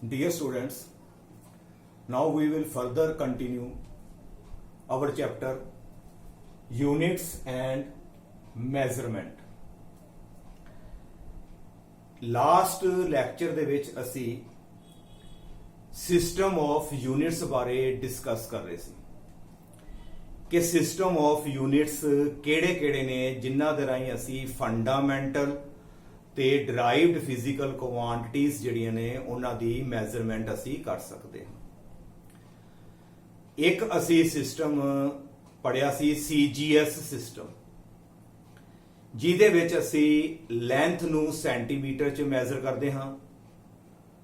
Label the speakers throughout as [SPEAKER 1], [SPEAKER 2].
[SPEAKER 1] Dear students, now we will further continue our chapter Units and Measurement. Last lecture ਦੇ ਵਿੱਚ ਅਸੀਂ system of units ਬਾਰੇ discuss ਕਰ ਰਹੇ ਸੀ ਕਿ ਸਿਸਟਮ ਆਫ ਯੂਨਿਟਸ ਕਿਹੜੇ-ਕਿਹੜੇ ਨੇ ਜਿਨ੍ਹਾਂ ਦੇ ਰਾਹੀਂ ਅਸੀਂ ਫੰਡਾਮੈਂਟਲ ਤੇ ਡਰਾਈਵਡ ਫਿਜ਼ੀਕਲ ਕੁਆਂਟੀਟੀਜ਼ ਜਿਹੜੀਆਂ ਨੇ ਉਹਨਾਂ ਦੀ ਮੈਜ਼ਰਮੈਂਟ ਅਸੀਂ ਕਰ ਸਕਦੇ ਹਾਂ। ਇੱਕ ਅਸੀਂ ਸਿਸਟਮ ਪੜਿਆ ਸੀ CGS ਸਿਸਟਮ, ਜਿਹਦੇ ਵਿੱਚ ਅਸੀਂ ਲੈਂਥ ਨੂੰ ਸੈਂਟੀਮੀਟਰ 'ਚ ਮੈਜ਼ਰ ਕਰਦੇ ਹਾਂ,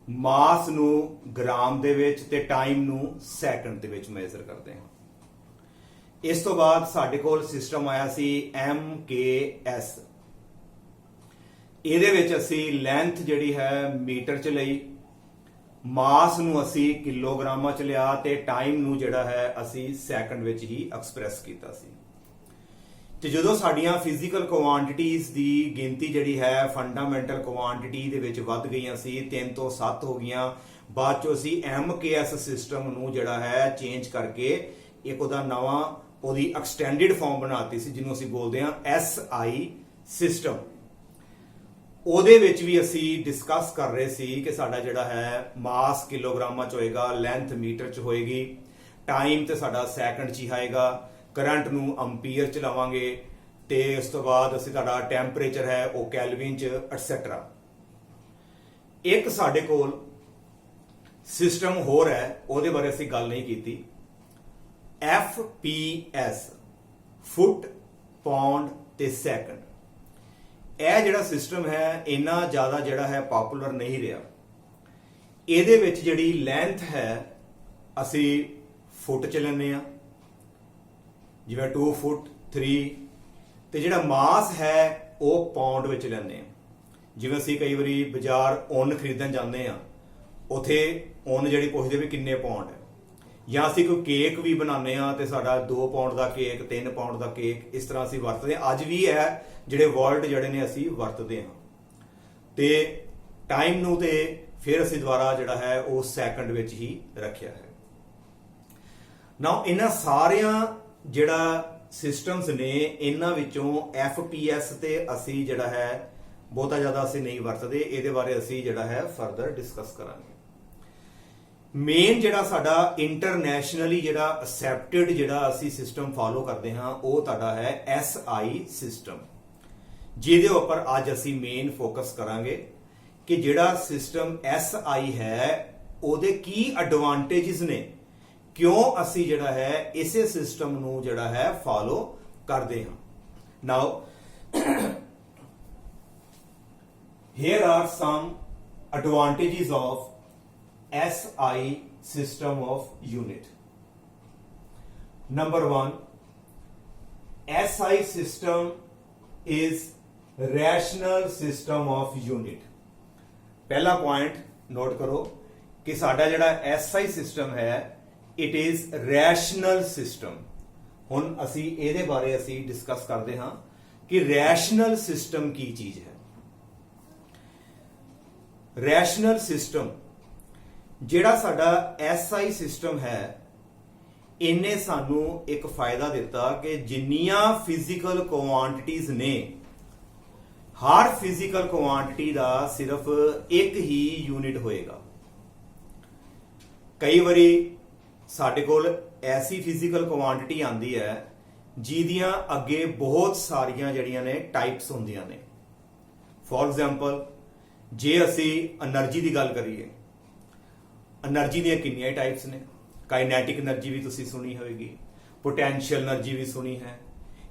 [SPEAKER 1] ਮਾਸ ਨੂੰ ਗ੍ਰਾਮ ਦੇ ਵਿੱਚ ਤੇ ਟਾਈਮ ਨੂੰ ਸੈਕਿੰਡ ਦੇ ਵਿੱਚ ਮੈਜ਼ਰ ਕਰਦੇ ਹਾਂ। ਇਸ ਤੋਂ ਬਾਅਦ ਸਾਡੇ ਕੋਲ ਸਿਸਟਮ ਆਇਆ ਸੀ MKS। ਇਹਦੇ ਵਿੱਚ ਅਸੀਂ ਲੈਂਥ ਜਿਹੜੀ ਹੈ ਮੀਟਰ 'ਚ ਲਈ, ਮਾਸ ਨੂੰ ਅਸੀਂ ਕਿਲੋਗ੍ਰਾਮਾਂ 'ਚ ਲਿਆ ਤੇ ਟਾਈਮ ਨੂੰ ਜਿਹੜਾ ਹੈ ਅਸੀਂ ਸੈਕਿੰਡ ਵਿੱਚ ਹੀ ਐਕਸਪ੍ਰੈਸ ਕੀਤਾ ਸੀ। ਤੇ ਜਦੋਂ ਸਾਡੀਆਂ ਫਿਜ਼ੀਕਲ ਕੁਆਂਟੀਟੀਜ਼ ਦੀ ਗਿਣਤੀ ਜਿਹੜੀ ਹੈ ਫੰਡਾਮੈਂਟਲ ਕੁਆਂਟੀਟੀ ਦੇ ਵਿੱਚ ਵੱਧ ਗਈਆਂ ਸੀ, 3 ਤੋਂ 7 ਹੋ ਗਈਆਂ, ਬਾਅਦ ਚੋਂ ਅਸੀਂ MKS ਸਿਸਟਮ ਨੂੰ ਜਿਹੜਾ ਹੈ ਚੇਂਜ ਕਰਕੇ ਇੱਕ ਉਹਦਾ ਨਵਾਂ ਉਹਦੀ ਐਕਸਟੈਂਡਡ ਫਾਰਮ ਬਣਾਤੀ ਸੀ, ਜਿਹਨੂੰ ਅਸੀਂ ਬੋਲਦੇ ਹਾਂ SI ਸਿਸਟਮ। ਉਹਦੇ ਵਿੱਚ ਵੀ ਅਸੀਂ ਡਿਸਕਸ ਕਰ ਰਹੇ ਸੀ ਕਿ ਸਾਡਾ ਜਿਹੜਾ ਹੈ ਮਾਸ ਕਿਲੋਗ੍ਰਾਮਾਂ 'ਚ ਹੋਏਗਾ, ਲੈਂਥ ਮੀਟਰ 'ਚ ਹੋਏਗੀ, ਟਾਈਮ ਤੇ ਸਾਡਾ ਸੈਕਿੰਡ 'ਚ ਹੀ ਆਏਗਾ, ਕਰੰਟ ਨੂੰ ਅੰਪੀਅਰ 'ਚ ਲਵਾਂਗੇ ਤੇ ਉਸ ਤੋਂ ਬਾਅਦ ਅਸੀਂ ਸਾਡਾ ਟੈਂਪਰੇਚਰ ਹੈ ਉਹ ਕੈਲਵਿਨ 'ਚ ਐਟਸੈਟਰਾ। ਇੱਕ ਸਾਡੇ ਕੋਲ ਸਿਸਟਮ ਹੋਰ ਹੈ, ਉਹਦੇ ਬਾਰੇ ਅਸੀਂ ਗੱਲ ਨਹੀਂ ਕੀਤੀ, FPS ਫੁੱਟ, ਪਾਉਂਡ ਤੇ ਸੈਕਿੰਡ। ਇਹ ਜਿਹੜਾ ਸਿਸਟਮ ਹੈ ਇੰਨਾ ਜ਼ਿਆਦਾ ਜਿਹੜਾ ਹੈ ਪਪੂਲਰ ਨਹੀਂ ਰਿਹਾ। ਇਹਦੇ ਵਿੱਚ ਜਿਹੜੀ ਲੈਂਥ ਹੈ ਅਸੀਂ ਫੁੱਟ 'ਚ ਲੈਂਦੇ ਆ, ਜਿਵੇਂ 2 ਫੁੱਟ 3, ਤੇ ਜਿਹੜਾ ਮਾਸ ਹੈ ਉਹ ਪਾਉਂਡ ਵਿੱਚ ਲੈਂਦੇ ਆ। ਜਿਵੇਂ ਅਸੀਂ ਕਈ ਵਾਰੀ ਬਾਜ਼ਾਰ ਉੱਨ ਖਰੀਦਣ ਜਾਂਦੇ ਆ, ਉਥੇ ਉੱਨ ਜਿਹੜੀ ਪੁੱਛਦੇ ਵੀ ਕਿੰਨੇ ਪਾਉਂਡ ਹੈ, ਜਾਂ ਅਸੀਂ ਕੋਈ ਕੇਕ ਵੀ ਬਣਾਉਂਦੇ ਆ ਤੇ ਸਾਡਾ 2 ਪਾਉਂਡ ਦਾ ਕੇਕ, 3 ਪਾਉਂਡ ਦਾ ਕੇਕ, ਇਸ ਤਰ੍ਹਾਂ ਅਸੀਂ ਵਰਤਦੇ ਆ। ਅੱਜ ਵੀ ਇਹ ਜਿਹੜੇ ਵਰਡ ਜਿਹੜੇ ਨੇ ਅਸੀਂ ਵਰਤਦੇ ਹਾਂ। ਤੇ ਟਾਈਮ ਨੂੰ ਤੇ ਫਿਰ ਅਸੀਂ ਦੁਬਾਰਾ ਜਿਹੜਾ ਹੈ ਉਹ ਸੈਕਿੰਡ ਵਿੱਚ ਹੀ ਰੱਖਿਆ ਹੈ। ਨਾਓ ਇਹਨਾਂ ਸਾਰਿਆਂ ਜਿਹੜਾ ਸਿਸਟਮਸ ਨੇ, ਇਹਨਾਂ ਵਿੱਚੋਂ FPS ਤੇ ਅਸੀਂ ਜਿਹੜਾ ਹੈ ਬਹੁਤਾ ਜ਼ਿਆਦਾ ਅਸੀਂ ਨਹੀਂ ਵਰਤਦੇ। ਇਹਦੇ ਬਾਰੇ ਅਸੀਂ ਜਿਹੜਾ ਹੈ ਫਰਦਰ ਡਿਸਕਸ ਕਰਾਂਗੇ। ਮੇਨ ਜਿਹੜਾ ਸਾਡਾ ਇੰਟਰਨੈਸ਼ਨਲੀ ਜਿਹੜਾ ਅਸੈਪਟਡ ਜਿਹੜਾ ਅਸੀਂ ਸਿਸਟਮ ਫਾਲੋ ਕਰਦੇ ਹਾਂ ਉਹ ਤੁਹਾਡਾ ਹੈ SI ਸਿਸਟਮ, ਜਿਹਦੇ ਉੱਪਰ ਅੱਜ ਅਸੀਂ ਮੇਨ ਫੋਕਸ ਕਰਾਂਗੇ ਕਿ ਜਿਹੜਾ ਸਿਸਟਮ SI ਹੈ ਉਹਦੇ ਕੀ ਐਡਵਾਂਟੇਜਸ ਨੇ, ਕਿਉਂ ਅਸੀਂ ਜਿਹੜਾ ਹੈ ਇਸੇ ਸਿਸਟਮ ਨੂੰ ਜਿਹੜਾ ਹੈ ਫਾਲੋ ਕਰਦੇ ਹਾਂ। ਨਾਓ here are some advantages of SI system of unit. Number 1, SI system is rational system of unit. पहला पॉइंट नोट करो कि साडा जिहड़ा SI सिस्टम है इट इज रैशनल सिस्टम। हुण असी इहदे बारे असी डिस्कस करते हाँ कि रैशनल सिस्टम की चीज है। रैशनल सिस्टम ਜਿਹੜਾ ਸਾਡਾ SI ਸਿਸਟਮ ਹੈ ਇਹਨੇ ਸਾਨੂੰ ਇੱਕ ਫਾਇਦਾ ਦਿੱਤਾ ਕਿ ਜਿੰਨੀਆਂ ਫਿਜ਼ੀਕਲ ਕੁਆਂਟੀਟੀਜ਼ ਨੇ, ਹਰ ਫਿਜ਼ੀਕਲ ਕੁਆਂਟੀਟੀ ਦਾ ਸਿਰਫ ਇੱਕ ਹੀ ਯੂਨਿਟ ਹੋਏਗਾ। ਕਈ ਵਾਰੀ ਸਾਡੇ ਕੋਲ ਐਸੀ ਫਿਜ਼ੀਕਲ ਕੁਆਂਟੀਟੀ ਆਂਦੀ ਹੈ ਜਿਹਦੀਆਂ ਅੱਗੇ ਬਹੁਤ ਸਾਰੀਆਂ ਜਿਹੜੀਆਂ ਨੇ ਟਾਈਪਸ ਹੁੰਦੀਆਂ ਨੇ। ਫੋਰ ਐਗਜ਼ਾਮਪਲ ਜੇ ਅਸੀਂ એનર્ਜੀ ਦੀ ਗੱਲ ਕਰੀਏ, એનર્ਜੀ ਦੀਆਂ ਕਿੰਨੀਆਂ ਟਾਈਪਸ ਨੇ। ਕਾਈਨੈਟਿਕ એનર્ਜੀ ਵੀ ਤੁਸੀਂ ਸੁਣੀ ਹੋਵੇਗੀ, ਪੋਟੈਂਸ਼ੀਅਲ એનર્ਜੀ ਵੀ ਸੁਣੀ ਹੈ,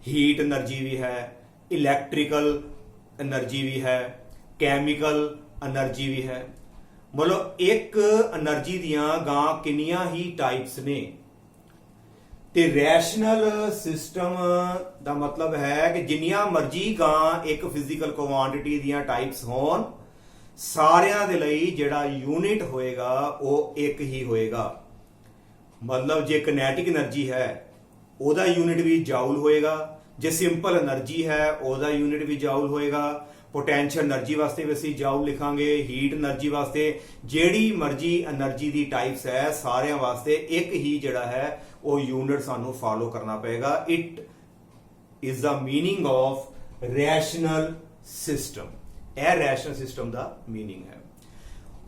[SPEAKER 1] ਹੀਟ એનર્ਜੀ ਵੀ ਹੈ, ਇਲੈਕਟ੍ਰੀਕਲ એનર્ਜੀ ਵੀ ਹੈ, ਕੈਮੀਕਲ એનર્ਜੀ ਵੀ ਹੈ। ਮਤਲਬ ਇੱਕ એનર્ਜੀ ਦੀਆਂ ਗਾਂ ਕਿੰਨੀਆਂ ਹੀ ਟਾਈਪਸ ਨੇ। ਤੇ ਰੈਸ਼ਨਲ ਸਿਸਟਮ ਦਾ ਮਤਲਬ ਹੈ ਕਿ ਜਿੰਨੀਆਂ ਮਰਜ਼ੀ ਗਾਂ ਇੱਕ ਫਿਜ਼ੀਕਲ ਕੁਆਂਟੀਟੀ ਦੀਆਂ ਟਾਈਪਸ ਹੋਣ, ਸਾਰਿਆਂ ਦੇ ਲਈ ਜਿਹੜਾ ਯੂਨਿਟ ਹੋਏਗਾ ਉਹ ਇੱਕ ਹੀ ਹੋਏਗਾ। ਮਤਲਬ ਜੇ ਕਿਨੈਟਿਕ એનર્ਜੀ ਹੈ ਉਹਦਾ ਯੂਨਿਟ ਵੀ ਜਾਊਲ ਹੋਏਗਾ, ਜੇ ਸਿੰਪਲ એનર્ਜੀ ਹੈ ਉਹਦਾ ਯੂਨਿਟ ਵੀ ਜਾਊਲ ਹੋਏਗਾ, पोटेंशियल एनर्जी वास्ते भी असीं जाऊ लिखांगे, हीट एनर्जी वास्ते ਜਿਹੜੀ ਮਰਜ਼ੀ એનર્ਜੀ ਦੀ ਟਾਈਪਸ ਹੈ ਸਾਰਿਆਂ ਵਾਸਤੇ ਇੱਕ ਹੀ ਜਿਹੜਾ ਹੈ ਉਹ ਯੂਨਿਟ ਸਾਨੂੰ ਫਾਲੋ ਕਰਨਾ ਪਏਗਾ। It is the meaning of rational system. ਇਹ ਰੈਸ਼ਨਲ ਸਿਸਟਮ ਦਾ ਮੀਨਿੰਗ ਹੈ।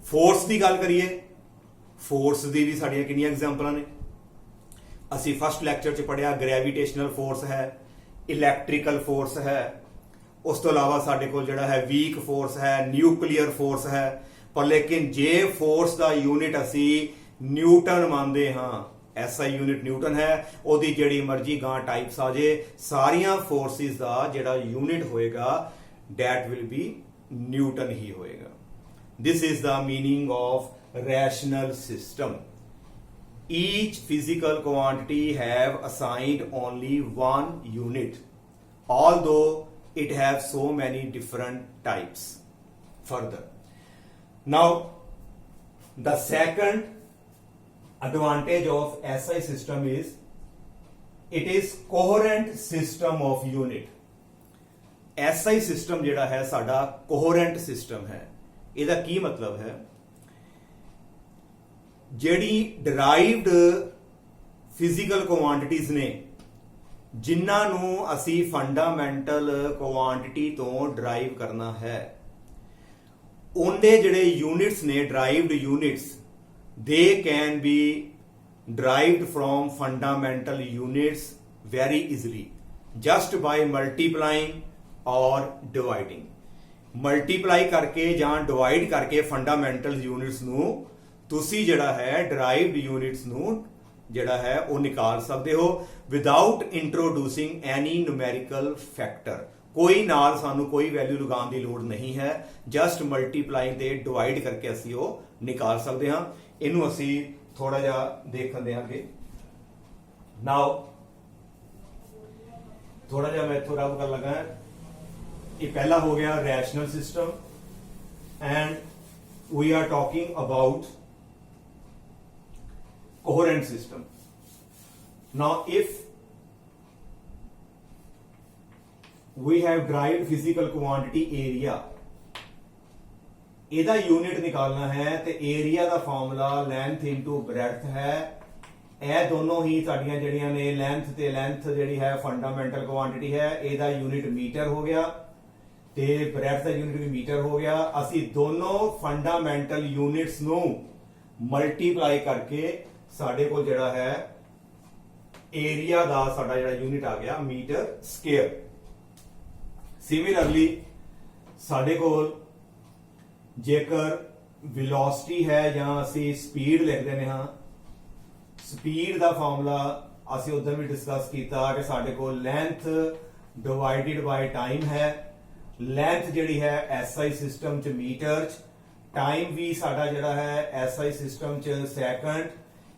[SPEAKER 1] ਫੋਰਸ ਦੀ ਗੱਲ ਕਰੀਏ, ਫੋਰਸ ਦੀ ਵੀ ਸਾਡੀਆਂ ਕਿੰਨੀਆਂ ਐਗਜ਼ਾਮਪਲਾਂ ਨੇ। ਅਸੀਂ ਫਸਟ ਲੈਕਚਰ 'ਚ ਪੜ੍ਹਿਆ ਗ੍ਰੈਵੀਟੇਸ਼ਨਲ ਫੋਰਸ ਹੈ, ਇਲੈਕਟ੍ਰੀਕਲ ਫੋਰਸ ਹੈ, ਉਸ ਤੋਂ ਇਲਾਵਾ ਸਾਡੇ ਕੋਲ ਜਿਹੜਾ ਹੈ ਵੀਕ ਫੋਰਸ ਹੈ, ਨਿਊਕਲੀਅਰ ਫੋਰਸ ਹੈ। ਪਰ ਲੇਕਿਨ ਜੇ ਫੋਰਸ ਦਾ ਯੂਨਿਟ ਅਸੀਂ ਨਿਊਟਨ ਮੰਨਦੇ ਹਾਂ, ਐਸਆਈ ਯੂਨਿਟ ਨਿਊਟਨ ਹੈ, ਉਹਦੀ ਜਿਹੜੀ ਮਰਜ਼ੀ ਗਾਂ ਟਾਈਪਸ ਆ ਜੇ, ਸਾਰੀਆਂ ਫੋਰਸਿਸ ਦਾ ਜਿਹੜਾ ਯੂਨਿਟ ਹੋਏਗਾ that will be ਨਿਊਟਨ ਹੀ ਹੋਏਗਾ। this is the meaning of rational system. Each physical quantity have assigned only one unit, although it have so many different types. Further, now the second advantage of SI system is it is coherent system of unit. SI system ਜਿਹੜਾ ਹੈ ਸਾਡਾ coherent system ਹੈ। ਇਹਦਾ ਕੀ ਮਤਲਬ ਹੈ? ਜਿਹੜੀ derived physical quantities ਨੇ ਜਿਨ੍ਹਾਂ ਨੂੰ ਅਸੀਂ ਫੰਡਾਮੈਂਟਲ ਕੁਆਂਟੀਟੀ ਤੋਂ ਡਰਾਈਵ ਕਰਨਾ ਹੈ, ਉਹਦੇ ਜਿਹੜੇ ਯੂਨਿਟਸ ਨੇ derived units, they can be derived from fundamental units very easily just by multiplying or dividing. Multiply ਕਰਕੇ ਜਾਂ ਡਿਵਾਈਡ ਕਰਕੇ ਫੰਡਾਮੈਂਟਲ ਯੂਨਿਟਸ ਨੂੰ ਤੁਸੀਂ ਜਿਹੜਾ ਹੈ ਡਰਾਈਵਡ ਯੂਨਿਟਸ ਨੂੰ ਜਿਹੜਾ ਹੈ ਉਹ ਨਿਕਾਲ ਸਕਦੇ ਹੋ ਵਿਦਆਊਟ ਇੰਟਰੋਡਿਊਸਿੰਗ ਐਨੀ ਨੂਮੈਰੀਕਲ ਫੈਕਟਰ। ਕੋਈ ਨਾਲ ਸਾਨੂੰ ਕੋਈ ਵੈਲਿਊ ਲਗਾਉਣ ਦੀ ਲੋੜ ਨਹੀਂ ਹੈ, ਜਸਟ ਮਲਟੀਪਲਾਈ ਤੇ ਡਿਵਾਈਡ ਕਰਕੇ ਅਸੀਂ ਉਹ ਨਿਕਾਲ ਸਕਦੇ ਹਾਂ। ਇਹਨੂੰ ਅਸੀਂ ਥੋੜਾ ਜਿਹਾ ਦੇਖਦੇ ਹਾਂ ਅੱਗੇ। ਨਾਓ ਥੋੜਾ ਜਿਹਾ ਮੈਂ ਇੱਥੋਂ ਰੱਬ ਕਰਨ ਲੱਗਾ। ਇਹ ਪਹਿਲਾ ਹੋ ਗਿਆ rational system and we are talking about coherent system. Now if we have derived physical quantity area, ਇਹਦਾ ਯੂਨਿਟ ਨਿਕਾਲਣਾ ਹੈ ਤੇ ਏਰੀਆ ਦਾ ਫਾਰਮੂਲਾ ਲੈਂਥ ਇਨਟੂ ਬ੍ਰੈਡਥ ਹੈ। ਇਹ ਦੋਨੋਂ ਹੀ ਸਾਡੀਆਂ ਜਿਹੜੀਆਂ ਨੇ ਲੈਂਥ ਤੇ ਲੈਂਥ ਜਿਹੜੀ ਹੈ ਫੰਡਾਮੈਂਟਲ ਕੁਆਂਟੀਟੀ ਹੈ, ਇਹਦਾ ਯੂਨਿਟ ਮੀਟਰ ਹੋ ਗਿਆ ਤੇ ਬ੍ਰੈਡਥ ਦਾ ਯੂਨਿਟ ਵੀ ਮੀਟਰ ਹੋ ਗਿਆ। ਅਸੀਂ ਦੋਨੋਂ ਫੰਡਾਮੈਂਟਲ ਯੂਨਿਟਸ ਨੂੰ ਮਲਟੀਪਲਾਈ ਕਰਕੇ ਸਾਡੇ ਕੋਲ ਜਿਹੜਾ ਹੈ ਏਰੀਆ ਦਾ ਸਾਡਾ ਜਿਹੜਾ ਯੂਨਿਟ ਆ ਗਿਆ ਮੀਟਰ ਸਕੁਅਰ। ਸਿਮਿਲਰਲੀ ਸਾਡੇ ਕੋਲ ਜੇਕਰ ਵੈਲੋਸਿਟੀ ਹੈ ਜਾਂ ਅਸੀਂ ਸਪੀਡ ਲਿਖ ਦਿੰਦੇ ਹਾਂ, ਸਪੀਡ ਦਾ ਫਾਰਮੂਲਾ ਅਸੀਂ ਉਦੋਂ ਵੀ ਡਿਸਕਸ ਕੀਤਾ ਕਿ ਸਾਡੇ ਕੋਲ ਲੈਂਥ ਡਿਵਾਈਡਡ ਬਾਈ ਟਾਈਮ ਹੈ। ਲੈਂਥ ਜਿਹੜੀ ਹੈ ਐਸਆਈ ਸਿਸਟਮ ਚ ਮੀਟਰ ਚ, ਟਾਈਮ ਵੀ ਸਾਡਾ ਜਿਹੜਾ ਹੈ ਐਸਆਈ ਸਿਸਟਮ ਚ ਸੈਕੰਡ।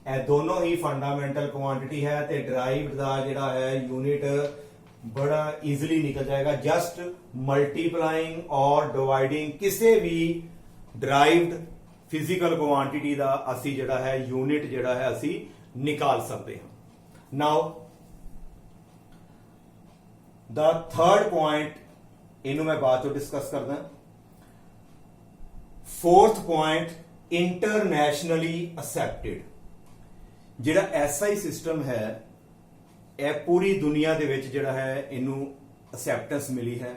[SPEAKER 1] ਇਹ ਦੋਨੋਂ ਹੀ ਫੰਡਾਮੈਂਟਲ ਕੁਆਂਟੀਟੀ ਹੈ ਤੇ ਡਰਾਈਵਡ ਦਾ ਜਿਹੜਾ ਹੈ ਯੂਨਿਟ ਬੜਾ ਈਜ਼ੀਲੀ ਨਿਕਲ ਜਾਏਗਾ ਜਸਟ ਮਲਟੀਪਲਾਈਂਗ ਔਰ ਡਿਵਾਈਡਿੰਗ। ਕਿਸੇ ਵੀ ਡਰਾਈਵਡ ਫਿਜ਼ੀਕਲ ਕੁਆਂਟੀਟੀ ਦਾ ਅਸੀਂ ਜਿਹੜਾ ਹੈ ਯੂਨਿਟ ਜਿਹੜਾ ਹੈ ਅਸੀਂ ਨਿਕਾਲ ਸਕਦੇ ਹਾਂ। ਨਾਓ ਦਾ ਥਰਡ ਪੁਆਇੰਟ, ਇਹਨੂੰ ਮੈਂ ਬਾਅਦ ਚੋਂ ਡਿਸਕਸ ਕਰਦਾ। Fourth point, internationally accepted. ਜਿਹੜਾ ਐਸਆਈ ਸਿਸਟਮ ਹੈ ਇਹ ਪੂਰੀ ਦੁਨੀਆ ਦੇ ਵਿੱਚ ਜਿਹੜਾ ਹੈ ਇਹਨੂੰ ਅਸੈਪਟੈਂਸ ਮਿਲੀ ਹੈ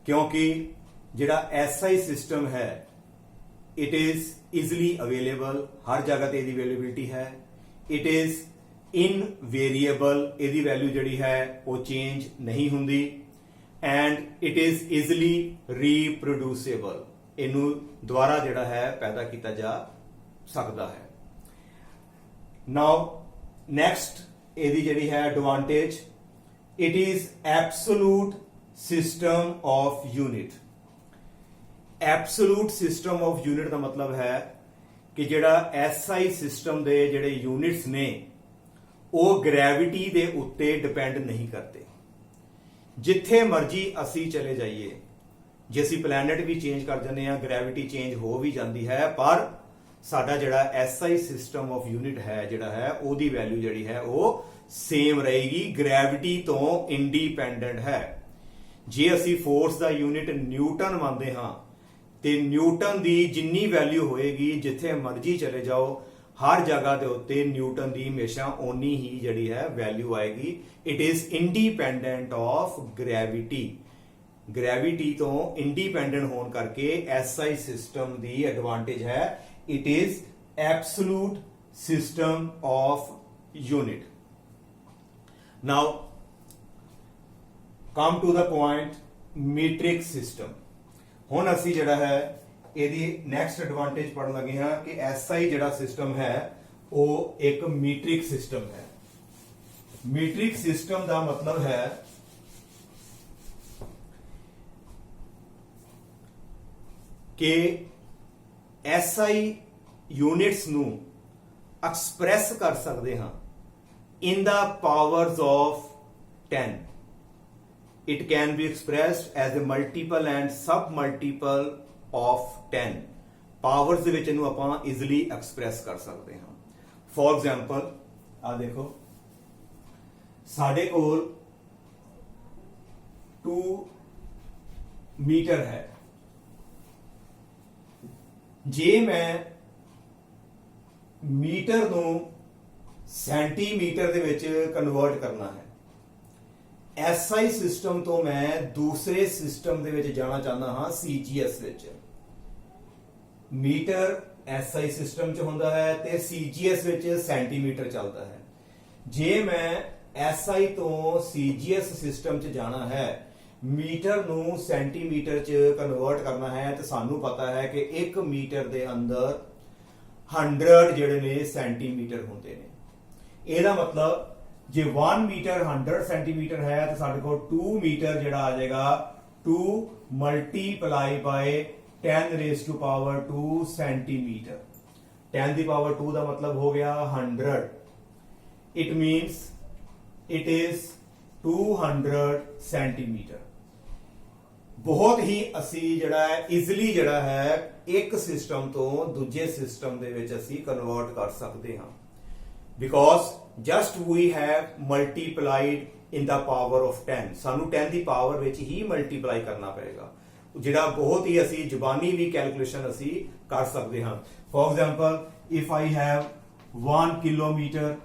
[SPEAKER 1] ਕਿਉਂਕਿ ਜਿਹੜਾ ਐਸਆਈ ਸਿਸਟਮ ਹੈ ਇਟ ਇਜ਼ ਈਜ਼ੀਲੀ ਅਵੇਲੇਬਲ, ਹਰ ਜਗ੍ਹਾ ਤੇ ਇਹਦੀ ਅਵੇਲੇਬਿਲਿਟੀ ਹੈ। ਇਟ ਇਜ਼ ਇਨਵੇਰੀਏਬਲ, ਇਹਦੀ ਵੈਲਿਊ ਜਿਹੜੀ ਹੈ ਉਹ ਚੇਂਜ ਨਹੀਂ ਹੁੰਦੀ। ਐਂਡ ਇਟ ਇਜ਼ ਈਜ਼ੀਲੀ ਰੀਪਰੋਡਿਊਸੇਬਲ, ਇਹਨੂੰ ਦੁਬਾਰਾ ਜਿਹੜਾ ਹੈ ਪੈਦਾ ਕੀਤਾ ਜਾ ਸਕਦਾ ਹੈ। ਨਾਓ ਨੈਕਸਟ ਇਹਦੀ ਜਿਹੜੀ ਹੈ advantage, it is absolute system of unit. Absolute system of unit ਦਾ ਮਤਲਬ ਹੈ ਕਿ ਜਿਹੜਾ ਐਸਆਈ ਸਿਸਟਮ ਦੇ ਜਿਹੜੇ ਯੂਨਿਟਸ ਨੇ ਉਹ ਗ੍ਰੈਵਿਟੀ ਦੇ ਉੱਤੇ ਡਿਪੈਂਡ ਨਹੀਂ ਕਰਦੇ। ਜਿੱਥੇ ਮਰਜ਼ੀ ਅਸੀਂ ਚਲੇ ਜਾਈਏ, ਜੇ ਅਸੀਂ ਪਲੈਨਟ ਵੀ ਚੇਂਜ ਕਰ ਜਾਂਦੇ ਹਾਂ ਗ੍ਰੈਵਿਟੀ ਚੇਂਜ ਹੋ ਵੀ ਜਾਂਦੀ ਹੈ, ਪਰ ਸਾਡਾ ਜਿਹੜਾ ਐਸਆਈ ਸਿਸਟਮ ਆਫ ਯੂਨਿਟ ਹੈ ਜਿਹੜਾ ਹੈ ਉਹਦੀ ਵੈਲਿਊ ਜਿਹੜੀ ਹੈ ਉਹ ਸੇਮ ਰਹੇਗੀ, ਗ੍ਰੈਵਿਟੀ ਤੋਂ ਇੰਡੀਪੈਂਡੈਂਟ ਹੈ। ਜੇ ਅਸੀਂ ਫੋਰਸ ਦਾ ਯੂਨਿਟ ਨਿਊਟਨ ਮੰਨਦੇ ਹਾਂ ਤੇ ਨਿਊਟਨ ਦੀ ਜਿੰਨੀ ਵੈਲਿਊ ਹੋਏਗੀ, ਜਿੱਥੇ ਮਰਜ਼ੀ ਚਲੇ ਜਾਓ, ਹਰ ਜਗ੍ਹਾ ਦੇ ਉੱਤੇ ਨਿਊਟਨ ਦੀ ਹਮੇਸ਼ਾ ਓਨੀ ਹੀ ਜਿਹੜੀ ਹੈ ਵੈਲਿਊ ਆਏਗੀ। It is independent of gravity. Gravity ਤੋਂ ਇੰਡੀਪੈਂਡੈਂਟ ਹੋਣ ਕਰਕੇ ਐਸਆਈ ਸਿਸਟਮ ਦੀ ਐਡਵਾਂਟੇਜ ਹੈ, it is absolute system of unit. Now come to the point metric system. ਹੁਣ ਅਸੀਂ ਜਿਹੜਾ ਹੈ ਇਹਦੀ ਨੈਕਸਟ ਐਡਵਾਂਟੇਜ ਪੜਨ ਲੱਗੇ ਹਾਂ ਕਿ ਐਸਆਈ ਜਿਹੜਾ ਸਿਸਟਮ ਹੈ ਉਹ ਇੱਕ ਮੀਟ੍ਰਿਕ ਸਿਸਟਮ ਹੈ। ਮੀਟ੍ਰਿਕ ਸਿਸਟਮ ਦਾ ਮਤਲਬ ਹੈ ਕਿ ਐਸਆਈ ਯੂਨਿਟਸ ਨੂੰ ਐਕਸਪ੍ਰੈਸ ਕਰ ਸਕਦੇ ਹਾਂ in the powers of 10. It can be expressed as a multiple and submultiple of 10. Powers ਦੇ ਵਿੱਚ ਇਹਨੂੰ ਆਪਾਂ easily express ਕਰ ਸਕਦੇ ਹਾਂ। For example, ਆ ਦੇਖੋ ਸਾਡੇ ਕੋਲ 2 ਮੀਟਰ ਹੈ। ਜੇ ਮੈਂ ਮੀਟਰ ਨੂੰ ਸੈਂਟੀਮੀਟਰ ਦੇ ਵਿੱਚ ਕਨਵਰਟ ਕਰਨਾ ਹੈ, ਐਸਆਈ ਸਿਸਟਮ ਤੋਂ ਮੈਂ ਦੂਸਰੇ ਸਿਸਟਮ ਦੇ ਵਿੱਚ ਜਾਣਾ ਚਾਹੁੰਦਾ ਹਾਂ, ਸੀਜੀਐਸ ਵਿੱਚ। ਮੀਟਰ ਐਸਆਈ ਸਿਸਟਮ 'ਚ ਹੁੰਦਾ ਹੈ ਤੇ ਸੀਜੀਐਸ ਵਿੱਚ ਸੈਂਟੀਮੀਟਰ ਚੱਲਦਾ ਹੈ। ਜੇ ਮੈਂ ਐਸਆਈ ਤੋਂ ਸੀਜੀਐਸ ਸਿਸਟਮ 'ਚ ਜਾਣਾ ਹੈ, ਮੀਟਰ ਨੂੰ ਸੈਂਟੀਮੀਟਰ 'ਚ ਕਨਵਰਟ ਕਰਨਾ ਹੈ, ਤੇ ਸਾਨੂੰ ਪਤਾ ਹੈ ਕਿ 1 ਮੀਟਰ ਦੇ ਅੰਦਰ 100 ਜਿਹੜੇ ਨੇ ਸੈਂਟੀਮੀਟਰ ਹੁੰਦੇ ਨੇ। ਇਹਦਾ ਮਤਲਬ ਜੇ 1 ਮੀਟਰ 100 ਸੈਂਟੀਮੀਟਰ ਹੈ ਤਾਂ ਸਾਡੇ ਕੋਲ 2 ਮੀਟਰ ਜਿਹੜਾ ਆ ਜਾਏਗਾ 2 multiply by 10 raise to power 2 centimetre. 10 ਦੀ ਪਾਵਰ 2 ਦਾ ਮਤਲਬ ਹੋ ਗਿਆ 100। It means it is 200 centimetre. ਬਹੁਤ ਹੀ ਅਸੀਂ ਜਿਹੜਾ ਹੈ ਇਜ਼ੀਲੀ ਜਿਹੜਾ ਹੈ ਇੱਕ ਸਿਸਟਮ ਤੋਂ ਦੂਜੇ ਸਿਸਟਮ ਦੇ ਵਿੱਚ ਅਸੀਂ ਕਨਵਰਟ ਕਰ ਸਕਦੇ ਹਾਂ, because just we have multiplied in the power of 10. ਸਾਨੂੰ 10 ਦੀ ਪਾਵਰ ਵਿੱਚ ਹੀ ਮਲਟੀਪਲਾਈ ਕਰਨਾ ਪਏਗਾ, ਜਿਹੜਾ ਬਹੁਤ ਹੀ ਅਸੀਂ ਜ਼ੁਬਾਨੀ ਵੀ ਕੈਲਕੂਲੇਸ਼ਨ ਅਸੀਂ ਕਰ ਸਕਦੇ ਹਾਂ। For example, if I have 1 kilometre,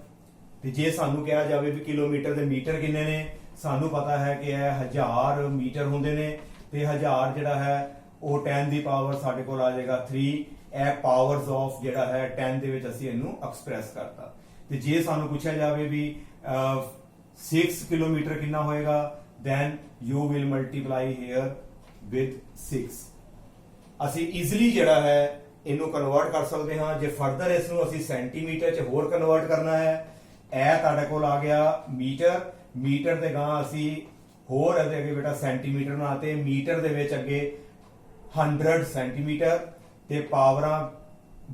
[SPEAKER 1] ਤੇ ਜੇ ਸਾਨੂੰ ਕਿਹਾ ਜਾਵੇ ਵੀ ਕਿਲੋਮੀਟਰ ਦੇ ਮੀਟਰ ਕਿੰਨੇ ਨੇ, ਸਾਨੂੰ ਪਤਾ ਹੈ ਕਿ ਇਹ 1000 ਮੀਟਰ ਹੁੰਦੇ ਨੇ, ਤੇ 1000 ਜਿਹੜਾ ਹੈ ਉਹ 10 ਦੀ ਪਾਵਰ ਸਾਡੇ ਕੋਲ ਆ ਜਾਏਗਾ 3। ਇਹ ਪਾਵਰਸ ਆਫ ਜਿਹੜਾ ਹੈ 10 ਦੇ ਵਿੱਚ ਅਸੀਂ ਇਹਨੂੰ ਐਕਸਪ੍ਰੈਸ ਕਰਤਾ। ਤੇ ਜੇ ਸਾਨੂੰ ਪੁੱਛਿਆ ਜਾਵੇ ਵੀ 6 ਕਿਲੋਮੀਟਰ ਕਿੰਨਾ ਹੋਏਗਾ, then you will multiply here with 6। ਅਸੀਂ ਈਜ਼ੀਲੀ ਜਿਹੜਾ ਹੈ ਇਹਨੂੰ ਕਨਵਰਟ ਕਰ ਸਕਦੇ ਹਾਂ। ਜੇ ਫਰਦਰ ਇਸ ਨੂੰ ਅਸੀਂ ਸੈਂਟੀਮੀਟਰ 'ਚ ਹੋਰ ਕਨਵਰਟ ਕਰਨਾ ਹੈ, ਇਹ ਤੁਹਾਡੇ ਕੋਲ ਆ ਗਿਆ ਮੀਟਰ। ਮੀਟਰ ਦੇ ਗਾਂ ਅਸੀਂ ਹੋਰ ਇਹਦੇ ਅੱਗੇ ਬੇਟਾ ਸੈਂਟੀਮੀਟਰ ਬਣਾਤੇ, ਮੀਟਰ ਦੇ ਵਿੱਚ ਅੱਗੇ 100 ਸੈਂਟੀਮੀਟਰ, ਤੇ ਪਾਵਰਾਂ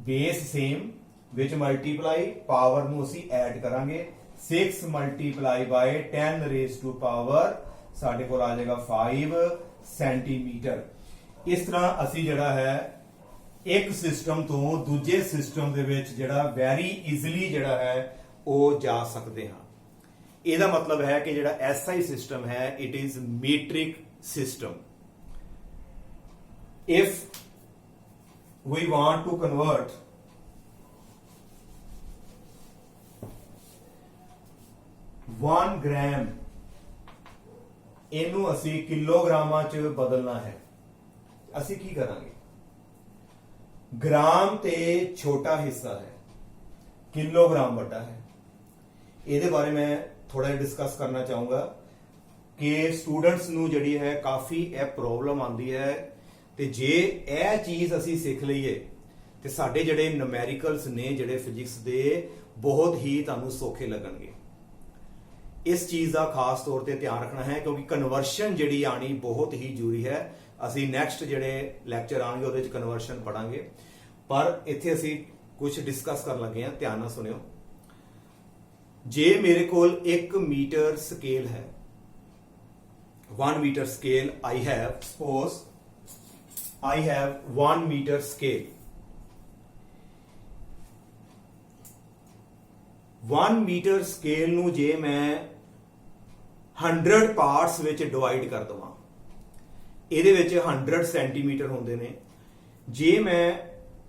[SPEAKER 1] ਬੇਸ ਸੇਮ ਵਿੱਚ ਮਲਟੀਪਲਾਈ, ਪਾਵਰ ਨੂੰ ਅਸੀਂ ਐਡ ਕਰਾਂਗੇ। 6 multiply by 10 raise to power ਸਾਡੇ ਕੋਲ ਆ ਜਾਏਗਾ 5 ਸੈਂਟੀਮੀਟਰ। ਇਸ ਤਰ੍ਹਾਂ ਅਸੀਂ ਜਿਹੜਾ ਹੈ ਇੱਕ ਸਿਸਟਮ ਤੋਂ ਦੂਜੇ ਸਿਸਟਮ ਦੇ ਵਿੱਚ ਜਿਹੜਾ ਵੈਰੀ ਈਜ਼ੀਲੀ ਜਿਹੜਾ ਹੈ ਉਹ ਜਾ ਸਕਦੇ ਹਾਂ। ਇਹਦਾ ਮਤਲਬ ਹੈ ਕਿ ਜਿਹੜਾ ਐਸਆਈ ਸਿਸਟਮ ਹੈ, it is metric system. If we want to convert 1 gram, ਇਹਨੂੰ ਅਸੀਂ ਕਿਲੋਗ੍ਰਾਮਾਂ 'ਚ ਬਦਲਣਾ ਹੈ। ਅਸੀਂ ਕੀ ਕਰਾਂਗੇ? ਗ੍ਰਾਮ ਤੇ ਛੋਟਾ ਹਿੱਸਾ ਹੈ, ਕਿਲੋਗ੍ਰਾਮ ਵੱਡਾ ਹੈ। ਇਹਦੇ ਬਾਰੇ ਮੈਂ ਥੋੜਾ ਜਿਹਾ ਡਿਸਕਸ ਕਰਨਾ ਚਾਹੂੰਗਾ ਕਿ ਸਟੂਡੈਂਟਸ ਨੂੰ ਜਿਹੜੀ ਹੈ ਕਾਫੀ ਇਹ ਪ੍ਰੋਬਲਮ ਆਉਂਦੀ ਹੈ, ਤੇ ਜੇ ਇਹ ਚੀਜ਼ ਅਸੀਂ ਸਿੱਖ ਲਈਏ ਤੇ ਸਾਡੇ ਜਿਹੜੇ ਨਿਊਮੈਰੀਕਲਸ ਨੇ ਜਿਹੜੇ ਫਿਜ਼ਿਕਸ ਦੇ, ਬਹੁਤ ਹੀ ਤੁਹਾਨੂੰ ਸੌਖੇ ਲੱਗਣਗੇ। ਇਸ ਚੀਜ਼ ਦਾ ਖਾਸ ਤੌਰ ਤੇ ਧਿਆਨ ਰੱਖਣਾ ਹੈ, ਕਿਉਂਕਿ ਕਨਵਰਸ਼ਨ ਜਿਹੜੀ ਆਣੀ ਬਹੁਤ ਹੀ ਜ਼ਰੂਰੀ ਹੈ। ਅਸੀਂ ਨੈਕਸਟ ਜਿਹੜੇ ਲੈਕਚਰ ਆਣਗੇ ਉਹਦੇ ਵਿੱਚ ਕਨਵਰਸ਼ਨ ਪੜਾਂਗੇ, ਪਰ ਇੱਥੇ ਅਸੀਂ ਕੁਝ ਡਿਸਕਸ ਕਰਨ ਲੱਗੇ ਹਾਂ, ਧਿਆਨ ਨਾਲ ਸੁਣਿਓ। ਜੇ ਮੇਰੇ ਕੋਲ 1 ਮੀਟਰ ਸਕੇਲ ਹੈ, 1 meter scale, suppose I have 1 meter scale. 1 meter scale ਨੂੰ ਜੇ ਮੈਂ 100 ਪਾਰਟਸ ਵਿੱਚ ਡਿਵਾਈਡ ਕਰ ਦਵਾਂ, ਇਹਦੇ ਵਿੱਚ 100 ਸੈਂਟੀਮੀਟਰ ਹੁੰਦੇ ਨੇ। ਜੇ ਮੈਂ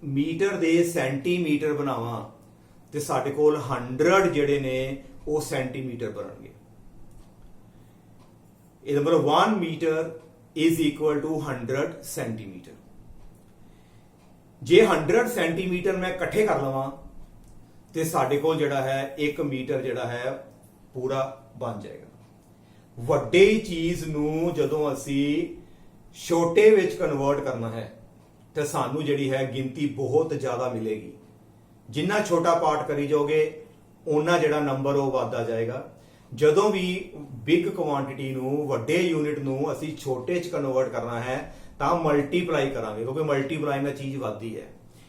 [SPEAKER 1] ਮੀਟਰ ਦੇ ਸੈਂਟੀਮੀਟਰ ਬਣਾਵਾਂ ਤੇ ਸਾਡੇ ਕੋਲ 100 ਜਿਹੜੇ ਨੇ ਉਹ ਸੈਂਟੀਮੀਟਰ ਬਣਨਗੇ। ਇਹਦਾ ਮਤਲਬ 1 metre is equal to 100 centimetre. ਜੇ 100 ਸੈਂਟੀਮੀਟਰ ਮੈਂ ਇਕੱਠੇ ਕਰ ਲਵਾਂ ਤੇ ਸਾਡੇ ਕੋਲ ਜਿਹੜਾ ਹੈ 1 ਮੀਟਰ ਜਿਹੜਾ ਹੈ ਪੂਰਾ ਬਣ ਜਾਏਗਾ। ਵੱਡੇ ਚੀਜ਼ ਨੂੰ ਜਦੋਂ ਅਸੀਂ ਛੋਟੇ ਵਿੱਚ ਕਨਵਰਟ ਕਰਨਾ ਹੈ ਤੇ ਸਾਨੂੰ ਜਿਹੜੀ ਹੈ ਗਿਣਤੀ ਬਹੁਤ ਜ਼ਿਆਦਾ ਮਿਲੇਗੀ। ਜਿੰਨਾ ਛੋਟਾ ਪਾਰਟ ਕਰੀ ਜਾਓਗੇ ਉਹਨਾਂ ਜਿਹੜਾ ਨੰਬਰ ਉਹ ਵੱਧਦਾ ਜਾਏਗਾ। ਜਦੋਂ ਵੀ ਬਿਗ ਕੁਆਂਟੀਟੀ ਨੂੰ, ਵੱਡੇ ਯੂਨਿਟ ਨੂੰ ਅਸੀਂ ਛੋਟੇ 'ਚ ਕਨਵਰਟ ਕਰਨਾ ਹੈ ਤਾਂ ਮਲਟੀਪਲਾਈ ਕਰਾਂਗੇ, ਕਿਉਂਕਿ ਮਲਟੀਪਲਾਈ ਨਾਲ ਚੀਜ਼ ਵੱਧਦੀ ਹੈ।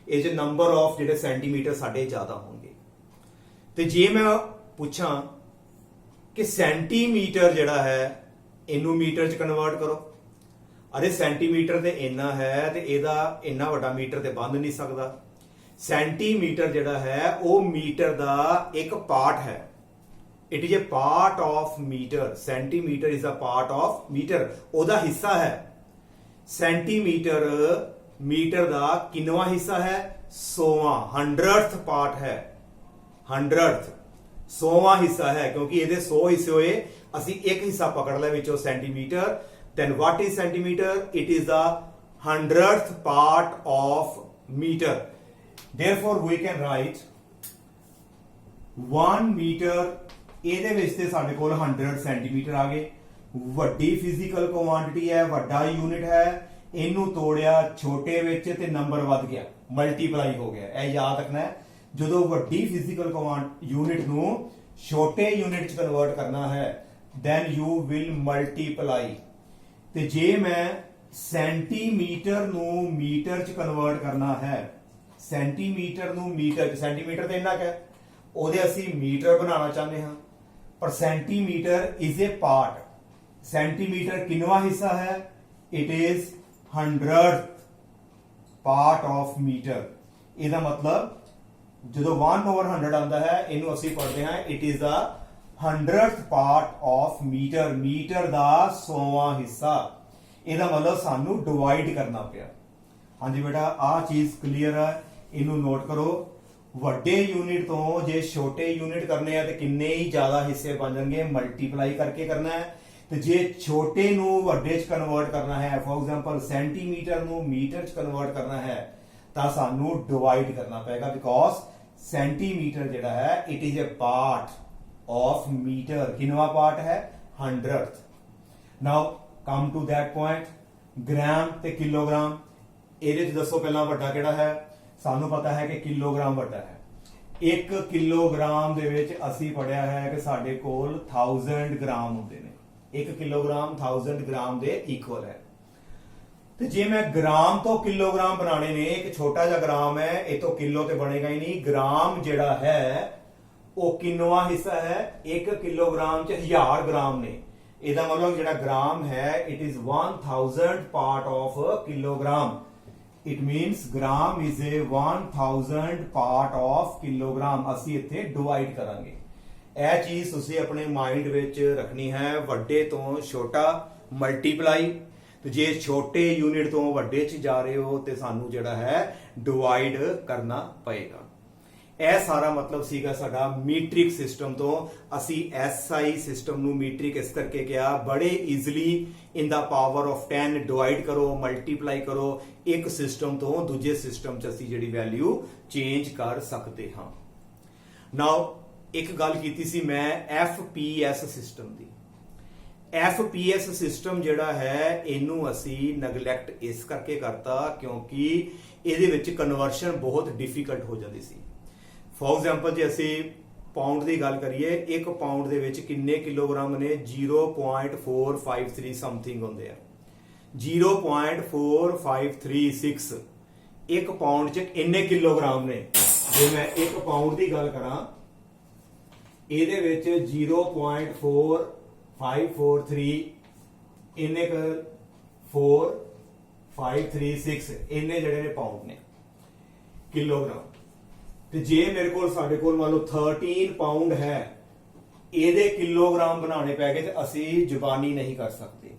[SPEAKER 1] ਇਹ 'ਚ ਨੰਬਰ ਆਫ ਜਿਹੜੇ ਸੈਂਟੀਮੀਟਰ ਸਾਡੇ ਜ਼ਿਆਦਾ ਹੋਣਗੇ। ਤੇ ਜੇ ਮੈਂ ਪੁੱਛਾਂ ਕਿ ਸੈਂਟੀਮੀਟਰ ਜਿਹੜਾ ਹੈ ਇਹਨੂੰ ਮੀਟਰ 'ਚ ਕਨਵਰਟ ਕਰੋ, ਅਰੇ ਸੈਂਟੀਮੀਟਰ ਤੇ ਇੰਨਾ ਹੈ ਤੇ ਇਹਦਾ ਇੰਨਾ ਵੱਡਾ ਮੀਟਰ ਤੇ ਬਣ ਨਹੀਂ ਸਕਦਾ। ਸੈਂਟੀਮੀਟਰ ਜਿਹੜਾ ਹੈ ਉਹ ਮੀਟਰ ਦਾ ਇੱਕ ਪਾਰਟ ਹੈ। It is a part of metre. Centimetre is a part of metre, ਉਹਦਾ ਹਿੱਸਾ ਹੈ। ਸੈਂਟੀਮੀਟਰ ਮੀਟਰ ਦਾ ਕਿੰਨਵਾਂ ਹਿੱਸਾ ਹੈ? 100ਵਾਂ, 100th ਪਾਰਟ ਹੈ। 100th 100ਵਾਂ ਹਿੱਸਾ ਹੈ, ਕਿਉਂਕਿ ਇਹਦੇ 100 ਹਿੱਸੇ ਹੋਏ, ਅਸੀਂ ਇੱਕ ਹਿੱਸਾ ਪਕੜ ਲਿਆ ਵਿੱਚੋਂ centimetre. then what is centimeter? It is the 100th part of meter. Therefore we can write 1 meter। ਇਹਦੇ ਵਿੱਚ ਤੇ ਸਾਡੇ ਕੋਲ 100 ਸੈਂਟੀਮੀਟਰ ਆ ਗਏ। ਵੱਡੀ ਫਿਜ਼ੀਕਲ ਕੁਆਂਟੀਟੀ ਹੈ, ਵੱਡਾ ਯੂਨਿਟ ਹੈ, ਇਹਨੂੰ ਤੋੜਿਆ ਛੋਟੇ ਵਿੱਚ ਤੇ ਨੰਬਰ ਵੱਧ ਗਿਆ, ਮਲਟੀਪਲਾਈ ਹੋ ਗਿਆ। ਇਹ ਯਾਦ ਰੱਖਣਾ ਹੈ, ਜਦੋਂ ਵੱਡੀ ਫਿਜ਼ੀਕਲ ਯੂਨਿਟ ਨੂੰ ਛੋਟੇ ਯੂਨਿਟ ਚ ਕਨਵਰਟ ਕਰਨਾ ਹੈ then you will multiply। ਤੇ ਜੇ ਮੈਂ ਸੈਂਟੀਮੀਟਰ ਨੂੰ ਮੀਟਰ ਚ ਕਨਵਰਟ ਕਰਨਾ ਹੈ, ਸੈਂਟੀਮੀਟਰ ਨੂੰ ਮੀਟਰ ਚ, ਸੈਂਟੀਮੀਟਰ ਤੇ ਇੰਨਾ ਹੈ, ਉਹਦੇ ਅਸੀਂ ਮੀਟਰ ਬਣਾਉਣਾ ਚਾਹੁੰਦੇ ਹਾਂ, ਪਰ centimetre is a part. Centimetre ਕਿੰਨਵਾਂ ਹਿੱਸਾ ਹੈ? It is 100th part of metre. ਇਹਦਾ ਮਤਲਬ ਜਦੋਂ 1/100 ਆਉਂਦਾ ਹੈ ਇਹਨੂੰ ਅਸੀਂ ਪੜ੍ਹਦੇ ਹਾਂ it is the 100th part of metre. Metre ਦਾ 100ਵਾਂ ਹਿੱਸਾ। ਇਹਦਾ ਮਤਲਬ ਸਾਨੂੰ ਡਿਵਾਈਡ ਕਰਨਾ ਪਿਆ। ਹਾਂਜੀ ਬੇਟਾ, ਆਹ ਚੀਜ਼ ਕਲੀਅਰ ਹੈ, ਇਹਨੂੰ ਨੋਟ ਕਰੋ। ਵੱਡੇ ਯੂਨਿਟ ਤੋਂ ਜੇ ਛੋਟੇ ਯੂਨਿਟ ਕਰਨੇ ਆ ਤੇ ਕਿੰਨੇ ਹੀ ਜ਼ਿਆਦਾ ਹਿੱਸੇ ਬਣ ਜਾਣਗੇ, ਮਲਟੀਪਲਾਈ ਕਰਕੇ ਕਰਨਾ ਹੈ। ਤੇ ਜੇ ਛੋਟੇ ਨੂੰ ਵੱਡੇ ਚ ਕਨਵਰਟ ਕਰਨਾ ਹੈ, ਫॉर ਐਗਜ਼ਾਮਪਲ ਸੈਂਟੀਮੀਟਰ ਨੂੰ ਮੀਟਰ ਚ ਕਨਵਰਟ ਕਰਨਾ ਹੈ, ਤਾਂ ਸਾਨੂੰ ਡਿਵਾਈਡ ਕਰਨਾ ਪਏਗਾ, ਬਿਕੋਜ਼ ਸੈਂਟੀਮੀਟਰ ਜਿਹੜਾ ਹੈ it is a part of metre. ਕਿੰਨਵਾਂ ਪਾਰਟ ਹੈ? 100th। Now come to that point, gram ਤੇ ਕਿਲੋਗ੍ਰਾਮ। ਇਹਦੇ ਚ ਦੱਸੋ ਪਹਿਲਾਂ ਵੱਡਾ ਕਿਹੜਾ ਹੈ? ਸਾਨੂੰ ਪਤਾ ਹੈ ਕਿ ਕਿਲੋਗ੍ਰਾਮ ਵੱਡਾ ਹੈ। 1 ਕਿਲੋਗ੍ਰਾਮ ਦੇ ਵਿੱਚ ਅਸੀਂ ਪੜਿਆ ਹੈ ਕਿ ਸਾਡੇ ਕੋਲ 1000 ਗ੍ਰਾਮ ਹੁੰਦੇ ਨੇ। 1 ਕਿਲੋਗ੍ਰਾਮ 1000 ਗ੍ਰਾਮ ਦੇ ਇਕੁਅਲ ਹੈ। ਤੇ ਜੇ ਮੈਂ ਗ੍ਰਾਮ ਤੋਂ ਕਿਲੋਗ੍ਰਾਮ ਬਣਾਣੇ ਨੇ, ਇੱਕ ਛੋਟਾ ਜਿਹਾ ਗ੍ਰਾਮ ਹੈ, ਇਹ ਤੋਂ ਕਿਲੋ ਤੇ ਬਣੇਗਾ ਹੀ ਨਹੀਂ। ਗ੍ਰਾਮ ਜਿਹੜਾ ਹੈ ਉਹ ਕਿੰਨਵਾਂ ਹਿੱਸਾ ਹੈ? 1 ਕਿਲੋਗ੍ਰਾਮ ਚ 1000 ਗ੍ਰਾਮ ਨੇ। ਇਹਦਾ ਮਤਲਬ ਜਿਹੜਾ ਗ੍ਰਾਮ ਹੈ it is 1000th part of kilogram. It means gram is a 1000th part of kilogram. ਅਸੀਂ ਇੱਥੇ ਡਿਵਾਈਡ ਕਰਾਂਗੇ। ਇਹ ਚੀਜ਼ ਤੁਸੀਂ ਆਪਣੇ ਮਾਈਂਡ ਵਿੱਚ ਰੱਖਣੀ ਹੈ। ਵੱਡੇ ਤੋਂ ਛੋਟਾ ਮਲਟੀਪਲਾਈ, ਤੇ ਜੇ ਛੋਟੇ ਯੂਨਿਟ ਤੋਂ ਵੱਡੇ ਚ ਜਾ ਰਹੇ ਹੋ ਤੇ ਸਾਨੂੰ ਜਿਹੜਾ ਹੈ ਡਿਵਾਈਡ ਕਰਨਾ ਪਏਗਾ। ਇਹ ਸਾਰਾ ਮਤਲਬ ਸੀਗਾ ਸਾਡਾ ਮੀਟ੍ਰਿਕ ਸਿਸਟਮ ਤੋਂ। ਅਸੀਂ SI ਸਿਸਟਮ ਨੂੰ ਮੀਟ੍ਰਿਕ ਇਸ ਕਰਕੇ ਕਿਹਾ, ਬੜੇ easily in the power of 10 divide ਕਰੋ, ਮਲਟੀਪਲਾਈ ਕਰੋ, ਇੱਕ ਸਿਸਟਮ ਤੋਂ ਦੂਜੇ ਸਿਸਟਮ ਚ ਅਸੀਂ ਜਿਹੜੀ ਵੈਲਿਊ ਚੇਂਜ ਕਰ ਸਕਦੇ ਹਾਂ। ਨਾਓ ਇੱਕ ਗੱਲ ਕੀਤੀ ਸੀ ਮੈਂ FPS ਸਿਸਟਮ ਦੀ। FPS ਸਿਸਟਮ ਜਿਹੜਾ ਹੈ ਇਹਨੂੰ ਅਸੀਂ ਨੈਗਲੈਕਟ ਇਸ ਕਰਕੇ ਕਰਤਾ ਕਿਉਂਕਿ ਇਹਦੇ ਵਿੱਚ ਕਨਵਰਸ਼ਨ ਬਹੁਤ ਡਿਫਿਕਲਟ ਹੋ ਜਾਂਦੀ ਸੀ। ਫॉर ਐਗਜ਼ਾਮਪਲ ਜੇ ਅਸੀਂ ਪਾਉਂਡ ਦੀ ਗੱਲ ਕਰੀਏ, 1 ਪਾਉਂਡ ਦੇ ਵਿੱਚ ਕਿੰਨੇ ਕਿਲੋਗ੍ਰਾਮ ਨੇ? 0.453 ਸਮਥਿੰਗ ਹੁੰਦੇ ਆ। 0.4536 1 ਪਾਉਂਡ ਚ ਇੰਨੇ ਕਿਲੋਗ੍ਰਾਮ ਨੇ। ਜੇ ਮੈਂ 1 ਪਾਉਂਡ ਦੀ ਗੱਲ ਕਰਾਂ, ਇਹਦੇ ਵਿੱਚ 0.4543 ਇੰਨੇ 4536 ਇੰਨੇ ਜਿਹੜੇ ਨੇ ਪਾਉਂਡ ਨੇ ਕਿਲੋਗ੍ਰਾਮ। ਤੇ ਜੇ ਮੇਰੇ ਕੋਲ ਸਾਡੇ ਕੋਲ ਮੰਨ ਲਓ 13 ਪਾਉਂਡ ਹੈ, ਇਹਦੇ ਕਿਲੋਗ੍ਰਾਮ ਬਣਾਉਣੇ ਪੈ ਗਏ ਤੇ ਅਸੀਂ ਜ਼ੁਬਾਨੀ ਨਹੀਂ ਕਰ ਸਕਦੇ।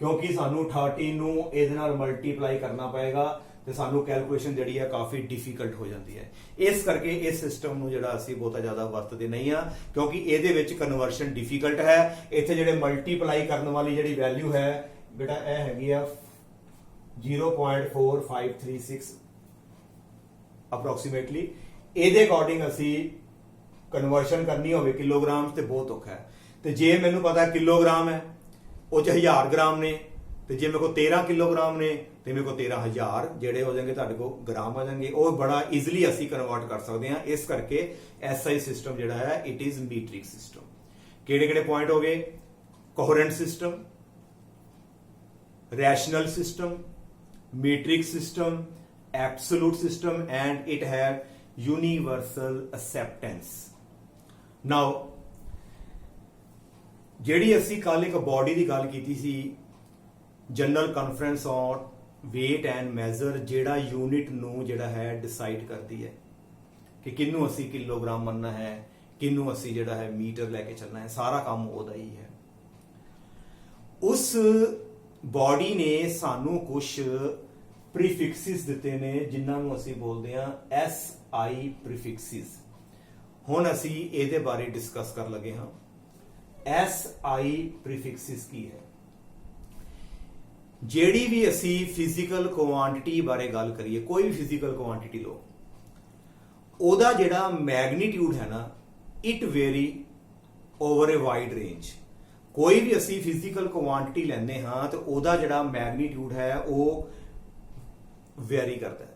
[SPEAKER 1] ਕਿਉਂਕਿ ਸਾਨੂੰ 13 ਨੂੰ ਇਹਦੇ ਨਾਲ ਮਲਟੀਪਲਾਈ ਕਰਨਾ ਪਏਗਾ ਤੇ ਸਾਨੂੰ ਕੈਲਕੂਲੇਸ਼ਨ ਜਿਹੜੀ ਹੈ ਕਾਫੀ ਡਿਫਿਕਲਟ ਹੋ ਜਾਂਦੀ ਹੈ। ਇਸ ਕਰਕੇ ਇਸ ਸਿਸਟਮ ਨੂੰ ਜਿਹੜਾ ਅਸੀਂ ਬਹੁਤਾ ਜ਼ਿਆਦਾ ਵਰਤਦੇ ਨਹੀਂ ਆ, ਕਿਉਂਕਿ ਇਹਦੇ ਵਿੱਚ ਕਨਵਰਸ਼ਨ ਡਿਫਿਕਲਟ ਹੈ। ਇੱਥੇ ਜਿਹੜੇ ਮਲਟੀਪਲਾਈ ਕਰਨ ਵਾਲੀ ਜਿਹੜੀ ਵੈਲਿਊ ਹੈ ਬੇਟਾ ਇਹ ਹੈਗੀ ਆ 0.4536 ਅਪਰੋਕਸੀਮੇਟਲੀ। ਇਹਦੇ ਅਕੋਰਡਿੰਗ ਅਸੀਂ ਕਨਵਰਸ਼ਨ ਕਰਨੀ ਹੋਵੇ ਕਿਲੋਗ੍ਰਾਮ ਤੇ ਬਹੁਤ ਔਖਾ ਹੈ। ਤੇ ਜੇ ਮੈਨੂੰ ਪਤਾ ਕਿਲੋਗ੍ਰਾਮ ਹੈ ਉਹ ਚ 1000 ਗ੍ਰਾਮ ਨੇ, ਤੇ ਜੇ ਮੇਰੇ ਕੋਲ 13 ਕਿਲੋਗ੍ਰਾਮ ਨੇ ਤੇ ਮੇਰੇ ਕੋਲ 13000 ਜਿਹੜੇ ਹੋ ਜਾਣਗੇ ਤੁਹਾਡੇ ਕੋਲ ਗ੍ਰਾਮ ਆ ਜਾਣਗੇ। ਉਹ ਬੜਾ ਈਜ਼ੀਲੀ ਅਸੀਂ ਕਨਵਰਟ ਕਰ ਸਕਦੇ ਹਾਂ। ਇਸ ਕਰਕੇ SI ਸਿਸਟਮ ਜਿਹੜਾ ਹੈ ਇਟ ਇਜ਼ ਮੀਟ੍ਰਿਕ ਸਿਸਟਮ। ਕਿਹੜੇ ਕਿਹੜੇ ਪੁਆਇੰਟ ਹੋ ਗਏ? Coherent system, rational system, metric system, absolute system, and it have universal acceptance. Now ਜਿਹੜੀ ਅਸੀਂ ਕੱਲ ਇੱਕ ਬਾਡੀ ਦੀ ਗੱਲ ਕੀਤੀ ਸੀ, general conference on weight and measure, ਜਿਹੜਾ ਯੂਨਿਟ ਨੂੰ ਜਿਹੜਾ ਹੈ ਡਿਸਾਈਡ ਕਰਦੀ ਹੈ ਕਿ ਕਿਹਨੂੰ ਅਸੀਂ ਕਿਲੋਗ੍ਰਾਮ ਮੰਨਣਾ ਹੈ, ਕਿਹਨੂੰ ਅਸੀਂ ਜਿਹੜਾ ਹੈ ਮੀਟਰ ਲੈ ਕੇ ਚੱਲਣਾ ਹੈ, ਸਾਰਾ ਕੰਮ ਉਹਦਾ ਹੀ ਹੈ। ਉਸ ਬਾਡੀ ਨੇ ਸਾਨੂੰ ਕੁਝ ਪ੍ਰੀਫਿਕਸਿਸ ਦਿੱਤੇ ਨੇ ਜਿਨ੍ਹਾਂ ਨੂੰ ਅਸੀਂ ਬੋਲਦੇ ਹਾਂ SI ਪ੍ਰੀਫਿਕਸਿਸ। ਹੁਣ ਅਸੀਂ ਇਹਦੇ ਬਾਰੇ ਡਿਸਕਸ ਕਰਨ ਲੱਗੇ ਹਾਂ। SI ਪ੍ਰੀਫਿਕਸਿਸ ਕੀ ਹੈ? ਜਿਹੜੀ ਵੀ ਅਸੀਂ ਫਿਜ਼ੀਕਲ ਕੁਆਂਟੀਟੀ ਬਾਰੇ ਗੱਲ ਕਰੀਏ, ਕੋਈ ਵੀ ਫਿਜ਼ੀਕਲ ਕੁਆਂਟੀਟੀ ਲਓ, ਉਹਦਾ ਜਿਹੜਾ ਮੈਗਨੀਟਿਊਡ ਹੈ ਨਾ, it very over a wide range. ਕੋਈ ਵੀ ਅਸੀਂ ਫਿਜ਼ੀਕਲ ਕੁਆਂਟੀਟੀ ਲੈਂਦੇ ਹਾਂ ਤੇ ਉਹਦਾ ਜਿਹੜਾ ਮੈਗਨੀਟਿਊਡ ਹੈ ਉਹ ਵੇਰੀ ਕਰਦਾ ਹੈ।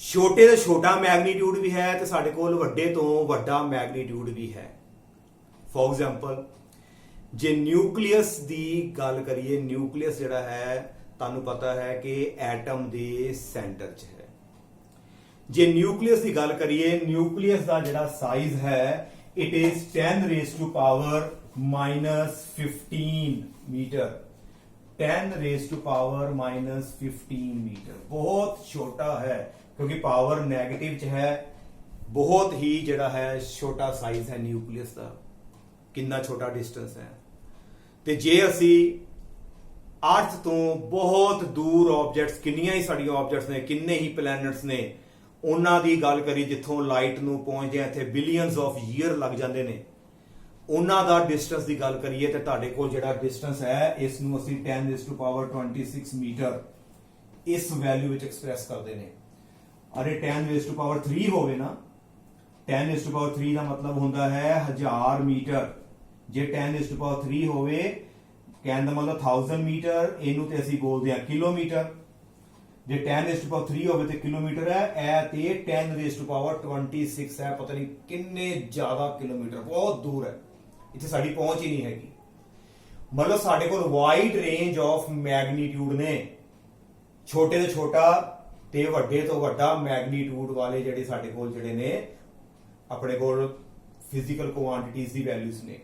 [SPEAKER 1] ਛੋਟੇ ਤੋਂ ਛੋਟਾ ਮੈਗਨੀਟਿਊਡ ਵੀ ਹੈ ਤੇ ਸਾਡੇ ਕੋਲ ਵੱਡੇ ਤੋਂ ਵੱਡਾ ਮੈਗਨੀਟਿਊਡ ਵੀ ਹੈ। ਫੋਰ ਐਗਜ਼ਾਮਪਲ, ਜੇ ਨਿਊਕਲੀਅਸ ਦੀ ਗੱਲ ਕਰੀਏ, ਨਿਊਕਲੀਅਸ ਜਿਹੜਾ ਹੈ ਤੁਹਾਨੂੰ ਪਤਾ ਹੈ ਕਿ ਐਟਮ ਦੇ ਸੈਂਟਰ 'ਚ ਹੈ। ਜੇ ਨਿਊਕਲੀਅਸ ਦੀ ਗੱਲ ਕਰੀਏ, ਨਿਊਕਲੀਅਸ ਦਾ ਜਿਹੜਾ ਸਾਈਜ਼ ਹੈ it is 10 raised to power -15 metre. 10 raised to power -15 metre ਬਹੁਤ ਛੋਟਾ ਹੈ, ਕਿਉਂਕਿ ਪਾਵਰ ਨੈਗੇਟਿਵ 'ਚ ਹੈ। ਬਹੁਤ ਹੀ ਜਿਹੜਾ ਹੈ ਛੋਟਾ ਸਾਈਜ਼ ਹੈ ਨਿਊਕਲੀਅਸ ਦਾ। ਕਿੰਨਾ ਛੋਟਾ ਡਿਸਟੈਂਸ ਹੈ। ਤੇ ਜੇ ਅਸੀਂ ਅਰਥ ਤੋਂ ਬਹੁਤ ਦੂਰ ਆਬਜੈਕਟਸ, ਕਿੰਨੀਆਂ ਹੀ ਸਾਡੀਆਂ ਆਬਜੈਕਟਸ ਨੇ, ਕਿੰਨੇ ਹੀ ਪਲੈਨਟਸ ਨੇ, ਉਹਨਾਂ ਦੀ ਗੱਲ ਕਰੀ ਜਿੱਥੋਂ ਲਾਈਟ ਨੂੰ ਪਹੁੰਚਦੇ ਇੱਥੇ ਬਿਲੀਅਨਸ ਆਫ ਈਅਰ ਲੱਗ ਜਾਂਦੇ ਨੇ, ਉਹਨਾਂ ਦਾ ਡਿਸਟੈਂਸ ਦੀ ਗੱਲ ਕਰੀਏ ਤੇ ਤੁਹਾਡੇ ਕੋਲ ਜਿਹੜਾ ਡਿਸਟੈਂਸ ਹੈ ਇਸ ਨੂੰ ਅਸੀਂ 10 raised to power 26 ਮੀਟਰ ਇਸ ਵੈਲਿਊ ਵਿੱਚ ਐਕਸਪ੍ਰੈਸ ਕਰਦੇ ਨੇ। ਅਰੇ 10 raised to power 3 ਹੋਵੇ ਨਾ, 10 raised to power 3 ਦਾ ਮਤਲਬ ਹੁੰਦਾ ਹੈ 1000 ਮੀਟਰ। ਜੇ 10 raised to power 3 ਹੋਵੇ ਕਹਿਣ ਦਾ ਮਤਲਬ 1000 ਮੀਟਰ, ਇਹਨੂੰ ਤੇ ਅਸੀਂ ਬੋਲਦੇ ਹਾਂ ਕਿਲੋਮੀਟਰ। ਜੇ 10 raised to power 3 ਹੋਵੇ ਤੇ ਕਿਲੋਮੀਟਰ ਹੈ, ਇਹ ਤੇ 10 raised to power 26 ਹੈ। ਪਤਾ ਨਹੀਂ ਕਿੰਨੇ ਜ਼ਿਆਦਾ ਕਿਲੋਮੀਟਰ, ਬਹੁਤ ਦੂਰ ਹੈ, ਇੱਥੇ ਸਾਡੀ ਪਹੁੰਚ ਹੀ ਨਹੀਂ ਹੈਗੀ। ਮਤਲਬ ਸਾਡੇ ਕੋਲ ਵਾਈਡ ਰੇਂਜ ਆਫ ਮੈਗਨੀਟਿਊਡ ਨੇ, ਛੋਟੇ ਤੋਂ ਛੋਟਾ ਤੇ ਵੱਡੇ ਤੋਂ ਵੱਡਾ ਮੈਗਨੀਟਿਊਡ ਵਾਲੇ ਜਿਹੜੇ ਸਾਡੇ ਕੋਲ ਜਿਹੜੇ ਨੇ ਆਪਣੇ ਕੋਲ ਫਿਜ਼ੀਕਲ ਕੁਆਂਟੀਟੀਜ਼ ਦੀ ਵੈਲਿਊਜ਼ ਨੇ।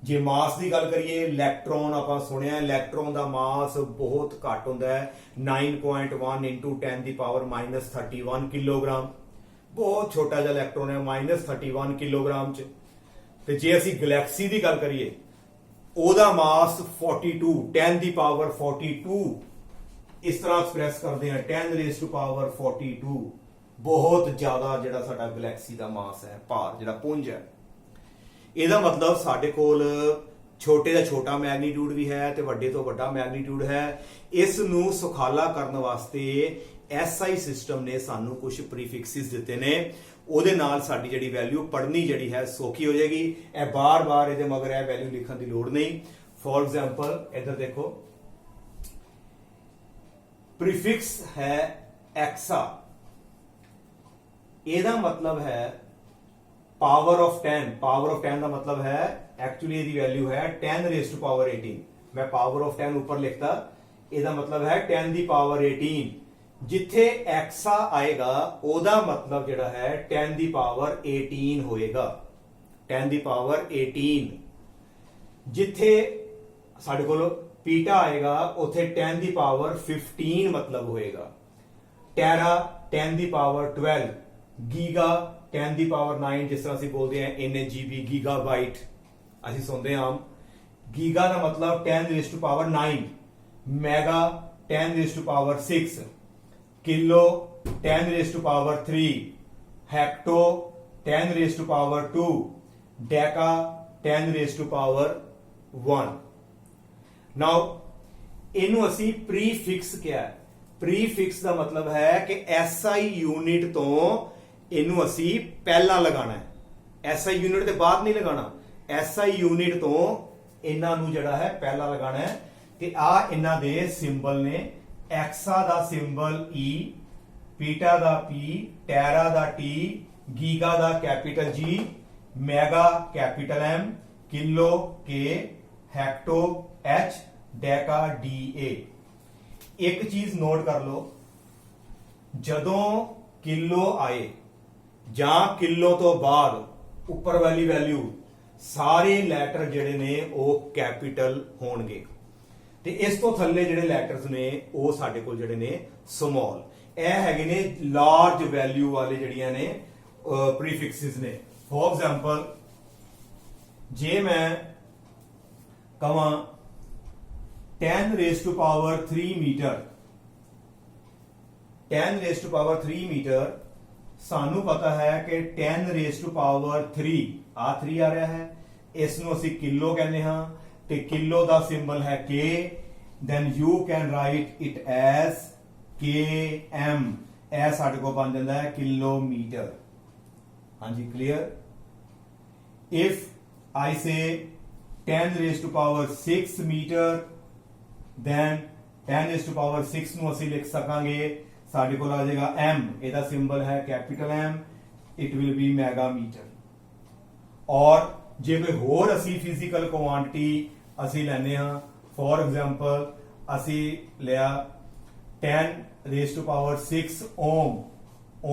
[SPEAKER 1] ਜੇ ਮਾਸ ਦੀ ਗੱਲ ਕਰੀਏ, ਇਲੈਕਟ੍ਰੋਨ ਆਪਾਂ ਸੁਣਿਆ ਇਲੈਕਟ੍ਰੋਨ ਦਾ ਮਾਸ ਬਹੁਤ ਘੱਟ ਹੁੰਦਾ ਹੈ, 9.1 into 10 ਦੀ ਪਾਵਰ -31 ਕਿਲੋਗ੍ਰਾਮ। ਬਹੁਤ ਛੋਟਾ ਜਿਹਾ ਇਲੈਕਟ੍ਰੋਨ ਹੈ, -31 ਕਿਲੋਗ੍ਰਾਮ ਚ। ਤੇ ਜੇ ਅਸੀਂ ਗੈਲੈਕਸੀ ਦੀ ਗੱਲ ਕਰੀਏ, ਉਹਦਾ ਮਾਸ 42, 10 ਦੀ ਪਾਵਰ 42 ਇਸ ਤਰ੍ਹਾਂ ਐਕਸਪ੍ਰੈਸ ਕਰਦੇ ਆ, 10 raised to power 42। ਬਹੁਤ ਜ਼ਿਆਦਾ ਜਿਹੜਾ ਸਾਡਾ ਗੈਲੈਕਸੀ ਦਾ ਮਾਸ ਹੈ, ਭਾਰ ਜਿਹੜਾ ਪੁੰਜ ਹੈ। ਇਹਦਾ ਮਤਲਬ ਸਾਡੇ ਕੋਲ ਛੋਟੇ ਦਾ ਛੋਟਾ ਮੈਗਨੀਟਿਊਡ ਵੀ ਹੈ ਤੇ ਵੱਡੇ ਤੋਂ ਵੱਡਾ ਮੈਗਨੀਟਿਊਡ ਹੈ। ਇਸ ਨੂੰ ਸੁਖਾਲਾ ਕਰਨ ਵਾਸਤੇ SI ਸਿਸਟਮ ਨੇ ਸਾਨੂੰ ਕੁਝ ਪ੍ਰੀਫਿਕਸਿਸ ਦਿੱਤੇ ਨੇ। ਉਹਦੇ ਨਾਲ ਸਾਡੀ ਜਿਹੜੀ ਵੈਲਿਊ ਪੜ੍ਹਨੀ ਜਿਹੜੀ ਹੈ ਸੌਖੀ ਹੋ ਜਾਏਗੀ। ਇਹ ਬਾਰ-ਬਾਰ ਇਹਦੇ ਮਗਰ ਇਹ ਵੈਲਿਊ ਲਿਖਣ ਦੀ ਲੋੜ ਨਹੀਂ। ਫੋਰ ਐਗਜ਼ਾਮਪਲ ਇੱਧਰ ਦੇਖੋ, ਪ੍ਰੀਫਿਕਸ ਹੈ ਐਕਸਾ। ਇਹਦਾ ਮਤਲਬ ਹੈ ਪਾਵਰ ਆਫ 10। ਪਾਵਰ ਆਫ 10 ਦਾ ਮਤਲਬ ਹੈ ਐਕਚੁਅਲੀ ਇਹਦੀ ਵੈਲਿਊ ਹੈ 10 raised to power 18। ਮੈਂ ਪਾਵਰ ਆਫ 10 ਉੱਪਰ ਲਿਖਤਾ, ਇਹਦਾ ਮਤਲਬ ਹੈ 10 ਦੀ ਪਾਵਰ 18। ਜਿੱਥੇ ਐਕਸਾ ਆਏਗਾ ਉਹਦਾ ਮਤਲਬ ਜਿਹੜਾ ਹੈ 10 ਦੀ ਪਾਵਰ 18 ਹੋਏਗਾ, 10 ਦੀ ਪਾਵਰ 18। ਜਿੱਥੇ ਸਾਡੇ ਕੋਲ ਪੀਟਾ ਆਏਗਾ ਉੱਥੇ 10 ਦੀ ਪਾਵਰ 15 ਮਤਲਬ ਹੋਏਗਾ। ਟੈਰਾ 10 ਦੀ ਪਾਵਰ 12, ਗੀਗਾ 10 ਦੀ ਪਾਵਰ 9, ਜਿਸ ਤਰ੍ਹਾਂ ਅਸੀਂ ਬੋਲਦੇ ਹਾਂ NGB ਗੀਗਾਬਾਈਟ ਅਸੀਂ ਸੁਣਦੇ ਹਾਂ। ਗੀਗਾ ਦਾ ਮਤਲਬ 10 raised to power 9, mega 10 raise to power 6, kilo 10 raise to power 3, hecto 10 raise to power 2, deca 10 raise to power 1। Now इनू असी प्रीफिक्स क्या है? प्रीफिक्स का मतलब है कि एसआई यूनिट तो इनू असी पहला लगाना है, एसआई यूनिट के बाद नहीं लगाना। एसआई यूनिट तो इन्हां नू जिहड़ा है पहला लगाना है। ते आ इन्हां दे सिंबल ने, एक्सा दा सिंबल ई, पीटा दा पी, टेरा दा टी, गीगा दा capital G, mega capital M, kilo K, hecto H, deca D A. एक चीज नोट कर लो, जदों किलो आए जां किलो तो बाद उपर वाली वैल्यू सारे लैटर जिहड़े ने वो कैपिटल होणगे ते इस तो थल्ले जिहड़े लैटर्स ने वो साडे कोल जिहड़े ने स्मॉल। ਇਹ ਹੈਗੇ ਨੇ ਲਾਰਜ ਵੈਲਿਊ ਵਾਲੇ ਜਿਹੜੀਆਂ ਨੇ ਪ੍ਰੀਫਿਕਸਿਸ ਨੇ। ਫੋਰ ਐਗਜ਼ਾਮਪਲ ਜੇ ਮੈਂ ਕਵਾਂ 10 raise to power 3 metre, 10 raise to power 3 metre, सानू पता है कि 10 रेज टू पावर 3 आ 3 आ रहा है, इसनों असी किलो कहने हाँ, ते किलो दा सिंबल है K, then you can write it as K M, ए साडे को बन जाता है किलोमीटर। हाँ जी, clear. If I say 10 raise to power 6 metre, then 10 raise to power 6 ਨੂੰ ਅਸੀਂ ਲਿਖ ਸਕਾਂਗੇ, ਸਾਡੇ ਕੋਲ ਆ ਜਾਏਗਾ m, ਇਹਦਾ ਸਿੰਬਲ ਹੈ capital M, it will be megametre. ਔਰ ਜੇ ਕੋਈ ਹੋਰ ਅਸੀਂ ਫਿਜ਼ੀਕਲ ਕੁਆਂਟੀਟੀ ਅਸੀਂ ਲੈਨੇ ਹਾਂ, ਫੋਰ ਐਗਜ਼ਾਮਪਲ ਅਸੀਂ ਲਿਆ 10 raise to power 6 ohm.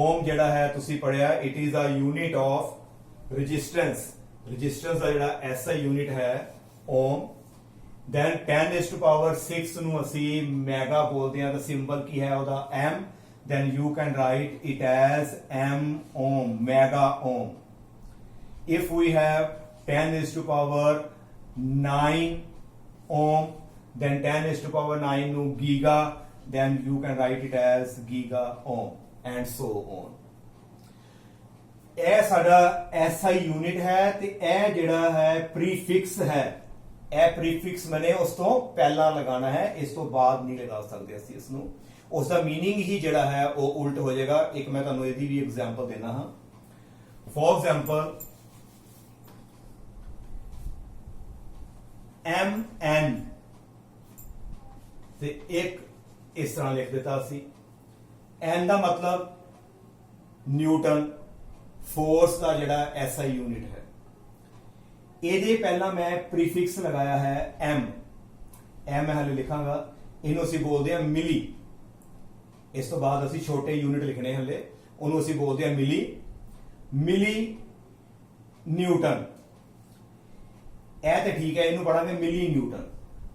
[SPEAKER 1] Ohm ਜਿਹੜਾ ਹੈ ਤੁਸੀਂ ਪੜਿਆ, it is a unit of resistance. Resistance ਦਾ ਜਿਹੜਾ ਐਸਆਈ ਯੂਨਿਟ ਹੈ ohm. Then 10 raise to power 6 ਨੂੰ ਅਸੀਂ ਮੈਗਾ ਬੋਲਦੇ ਹਾਂ, ਤਾਂ ਸਿੰਬਲ ਕੀ ਹੈ ਉਹਦਾ m, then you can write it as m ohm, mega ohm. If we have 10 raised to power 9 ohm, then 10 raised to power 9 ਨੂੰ giga, then you can write it as giga ohm, and so on. ਇਹ ਸਾਡਾ SI unit ਹੈ ਤੇ ਇਹ ਜਿਹੜਾ ਹੈ prefix ਹੈ। ਇਹ ਪ੍ਰੀਫਿਕਸ ਮੈਨੇ ਉਸ ਤੋਂ ਪਹਿਲਾਂ ਲਗਾਣਾ ਹੈ, ਇਸ ਤੋਂ ਬਾਅਦ ਨਹੀਂ ਲਗਾ ਸਕਦੇ ਅਸੀਂ ਇਸ ਨੂੰ। ਉਸ ਦਾ ਮੀਨਿੰਗ ਹੀ ਜਿਹੜਾ ਹੈ ਉਹ ਉਲਟ ਹੋ ਜਾਏਗਾ। ਇੱਕ ਮੈਂ ਤੁਹਾਨੂੰ ਇਹਦੀ ਵੀ ਐਗਜ਼ਾਮਪਲ ਦੇਣਾ ਹਾਂ। ਫੋਰ ਐਗਜ਼ਾਮਪਲ MN ਤੇ ਇੱਕ ਇਸ ਤਰ੍ਹਾਂ ਲਿਖ ਦਿੱਤਾ ਸੀ। N ਦਾ ਮਤਲਬ ਨਿਊਟਨ, फोर्स का ਜਿਹੜਾ SI यूनिट है। ਇਹਦੇ ਪਹਿਲਾਂ ਮੈਂ ਪ੍ਰੀਫਿਕਸ ਲਗਾਇਆ ਹੈ m, ਮੈਂ ਹਲੇ ਲਿਖਾਂਗਾ, ਇਹਨੂੰ ਅਸੀਂ ਬੋਲਦੇ ਹਾਂ ਮਿਲੀ। ਇਸ ਤੋਂ ਬਾਅਦ ਅਸੀਂ ਛੋਟੇ ਯੂਨਿਟ ਲਿਖਣੇ ਹਲੇ, ਉਹਨੂੰ ਅਸੀਂ ਬੋਲਦੇ ਹਾਂ ਮਿਲੀ। ਮਿਲੀ ਨਿਊਟਨ, ਇਹ ਤੇ ਠੀਕ ਹੈ, ਇਹਨੂੰ ਪੜਾਂਗੇ ਮਿਲੀ ਨਿਊਟਨ,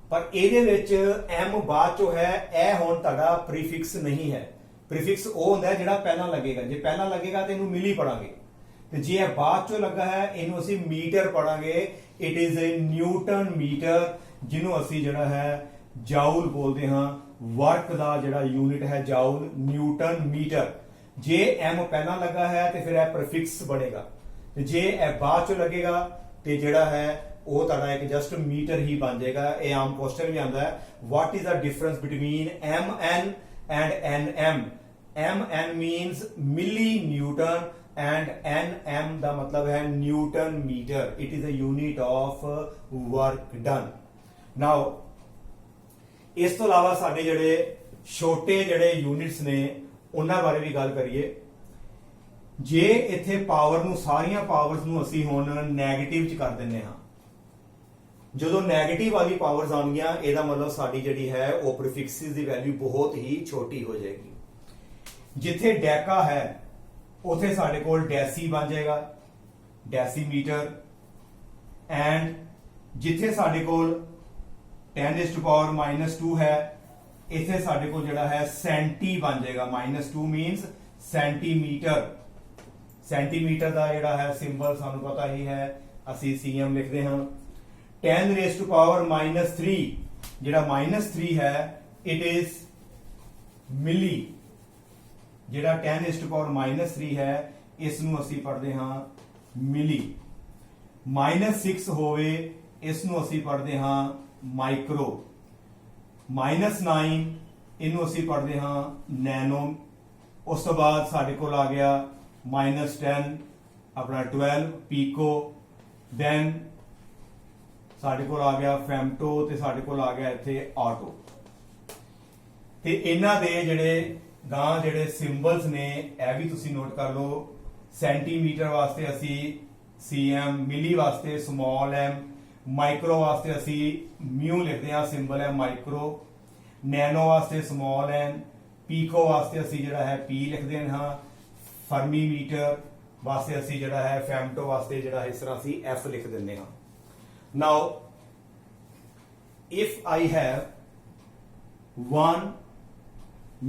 [SPEAKER 1] ਪਰ ਇਹਦੇ ਵਿੱਚ m ਬਾਅਦ ਚੋਂ ਹੈ। ਇਹ ਹੁਣ ਤੁਹਾਡਾ ਪ੍ਰੀਫਿਕਸ ਨਹੀਂ ਹੈ। ਪ੍ਰੀਫਿਕਸ ਉਹ ਹੁੰਦਾ ਹੈ ਜਿਹੜਾ ਪਹਿਲਾਂ ਲੱਗੇਗਾ। ਜੇ ਪਹਿਲਾਂ ਲੱਗੇਗਾ ਤੇ ਇਹਨੂੰ ਮਿਲੀ ਪੜਾਂਗੇ, ਤੇ ਜੇ ਇਹ ਬਾਅਦ ਚੋਂ ਲੱਗਾ ਹੈ ਇਹਨੂੰ ਅਸੀਂ ਮੀਟਰ ਪੜਾਂਗੇ। It is a newton metre, ਜਿਹਨੂੰ ਅਸੀਂ ਜਿਹੜਾ ਹੈ ਜਾਊਲ ਬੋਲਦੇ ਹਾਂ। ਵਰਕ ਦਾ ਜਿਹੜਾ ਯੂਨਿਟ ਹੈ ਜਾਊਲ, ਨਿਊਟਨ ਮੀਟਰ। ਜੇ m ਪਹਿਲਾਂ ਲੱਗਾ ਹੈ ਤੇ ਫਿਰ ਇਹ ਪ੍ਰੀਫਿਕਸ ਬਣੇਗਾ, ਤੇ ਜੇ ਇਹ ਬਾਅਦ ਚੋਂ ਲੱਗੇਗਾ ਤੇ ਜਿਹੜਾ ਹੈ ਉਹ ਤੁਹਾਡਾ ਇੱਕ ਜਸਟ ਮੀਟਰ ਹੀ ਬਣ ਜਾਏਗਾ। ਇਹ ਆਮ ਕੁਐਸਚਨ ਵੀ ਆਉਂਦਾ ਹੈ, what is the difference between mn and nm? mn means milli newton and nm ਦਾ ਮਤਲਬ ਹੈ newton metre. It is a unit of work done. Now ਇਸ ਤੋਂ ਇਲਾਵਾ ਸਾਡੇ ਜਿਹੜੇ ਛੋਟੇ ਜਿਹੜੇ ਯੂਨਿਟਸ ਨੇ ਉਹਨਾਂ ਬਾਰੇ ਵੀ ਗੱਲ ਕਰੀਏ। ਜੇ ਇੱਥੇ ਪਾਵਰ ਨੂੰ, ਸਾਰੀਆਂ ਪਾਵਰਸ ਨੂੰ ਅਸੀਂ ਹੁਣ ਨੈਗੇਟਿਵ ਚ ਕਰ ਦਿੰਨੇ ਹਾਂ, ਜਦੋਂ ਨੈਗੇਟਿਵ ਵਾਲੀ ਪਾਵਰਸ ਆਉਣਗੀਆਂ ਇਹਦਾ ਮਤਲਬ ਸਾਡੀ ਜਿਹੜੀ ਹੈ ਉਹ ਪ੍ਰੀਫਿਕਸਿਸ ਦੀ ਵੈਲਿਊ ਬਹੁਤ ਹੀ ਛੋਟੀ ਹੋ ਜਾਏਗੀ। ਜਿੱਥੇ ਡੈਕਾ ਹੈ ਉਥੇ ਸਾਡੇ ਕੋਲ ਡੈਸੀ ਬਣ ਜਾਏਗਾ, ਡੈਸੀਮੀਟਰ। ਐਂਡ ਜਿੱਥੇ ਸਾਡੇ ਕੋਲ 10 raised to power -2 ਹੈ, ਇੱਥੇ ਸਾਡੇ ਕੋਲ ਜਿਹੜਾ ਹੈ ਸੈਂਟੀ ਬਣ ਜਾਏਗਾ। -2 ਮੀਨਸ ਸੈਂਟੀਮੀਟਰ। ਸੈਂਟੀਮੀਟਰ ਦਾ ਜਿਹੜਾ ਹੈ ਸਿੰਬਲ ਸਾਨੂੰ ਪਤਾ ਹੀ ਹੈ, ਅਸੀਂ cm ਲਿਖਦੇ ਹਾਂ। 10 raised to power -3 ਜਿਹੜਾ -3 ਹੈ ਇਟ ਇਜ਼ ਮਿਲੀ। ਜਿਹੜਾ 10⁻³ ਹੈ ਇਸ ਨੂੰ ਅਸੀਂ ਪੜ੍ਹਦੇ ਹਾਂ ਮਿਲੀ। -6 ਹੋਵੇ ਇਸ ਨੂੰ ਅਸੀਂ ਪੜ੍ਹਦੇ ਹਾਂ ਮਾਈਕਰੋ। -9 ਇਹਨੂੰ ਅਸੀਂ ਪੜ੍ਹਦੇ ਹਾਂ ਨੈਨੋ। ਉਸ ਤੋਂ ਬਾਅਦ ਸਾਡੇ ਕੋਲ ਆ ਗਿਆ -10 ਆਪਣਾ 12 ਪੀਕੋ। ਦੈਨ ਸਾਡੇ ਕੋਲ ਆ ਗਿਆ ਫੈਮਟੋ ਤੇ ਸਾਡੇ ਕੋਲ ਆ ਗਿਆ ਇੱਥੇ ਆਟੋ। ਤੇ ਇਹਨਾਂ ਦੇ ਜਿਹੜੇ ਜਿਹੜੇ ਸਿੰਬਲਸ ਨੇ ਇਹ ਵੀ ਤੁਸੀਂ ਨੋਟ ਕਰ ਲਓ। ਸੈਂਟੀਮੀਟਰ ਵਾਸਤੇ ਅਸੀਂ cm, ਮਿਲੀ ਵਾਸਤੇ ਸਮਾਲ m, ਮਾਈਕਰੋ ਵਾਸਤੇ ਅਸੀਂ ਮਿਊ ਲਿਖਦੇ ਹਾਂ, ਸਿੰਬਲ ਹੈ ਮਾਈਕਰੋ। ਨੈਨੋ ਵਾਸਤੇ ਸਮਾਲ n, ਪੀਕੋ ਵਾਸਤੇ ਅਸੀਂ ਜਿਹੜਾ ਹੈ p ਲਿਖਦੇ ਹਾਂ, ਫਰਮੀਮੀਟਰ ਵਾਸਤੇ ਅਸੀਂ ਜਿਹੜਾ ਹੈ ਫੈਮਟੋ ਵਾਸਤੇ ਜਿਹੜਾ ਇਸ ਤਰ੍ਹਾਂ ਅਸੀਂ f ਲਿਖ ਦਿੰਦੇ ਹਾਂ। Now if I have 1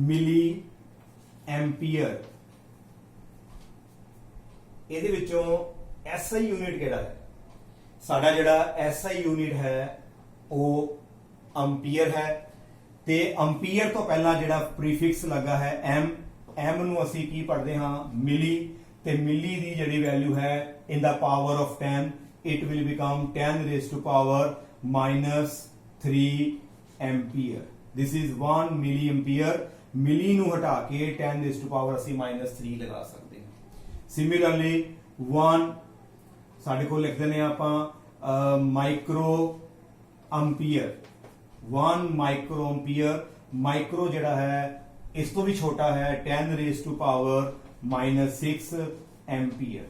[SPEAKER 1] milliampere, ਇਹਦੇ ਵਿੱਚੋਂ SI ਯੂਨਿਟ ਕਿਹੜਾ ਹੈ? ਸਾਡਾ ਜਿਹੜਾ SI ਯੂਨਿਟ ਹੈ ਉਹ ਅੰਪੀਅਰ ਹੈ। ਤੇ ਅੰਪੀਅਰ ਤੋਂ ਪਹਿਲਾਂ ਜਿਹੜਾ ਪ੍ਰੀਫਿਕਸ ਲੱਗਾ ਹੈ m ਨੂੰ ਅਸੀਂ ਕੀ ਪੜ੍ਹਦੇ ਹਾਂ ਮਿਲੀ। ਤੇ ਮਿਲੀ ਦੀ ਜਿਹੜੀ ਵੈਲਿਊ ਹੈ in the power of 10 it will become 10⁻³ ampere. This is 1 milliampere. ਮਿਲੀ ਨੂੰ ਹਟਾ ਕੇ 10⁻³ ਅਸੀਂ -3 ਲਗਾ ਸਕਦੇ ਹਾਂ। ਸਿਮਿਲਰਲੀ 1 ਸਾਡੇ ਕੋਲ ਲਿਖ ਦਿੰਦੇ ਆ ਆਪਾਂ ਮਾਈਕਰੋ ਅੰਪੀਅਰ। 1 ਮਾਈਕਰੋ ਅੰਪੀਅਰ। ਮਾਈਕਰੋ ਜਿਹੜਾ ਹੈ ਇਸ ਤੋਂ ਵੀ ਛੋਟਾ ਹੈ 10⁻⁻6 ਐਂਪੀਅਰ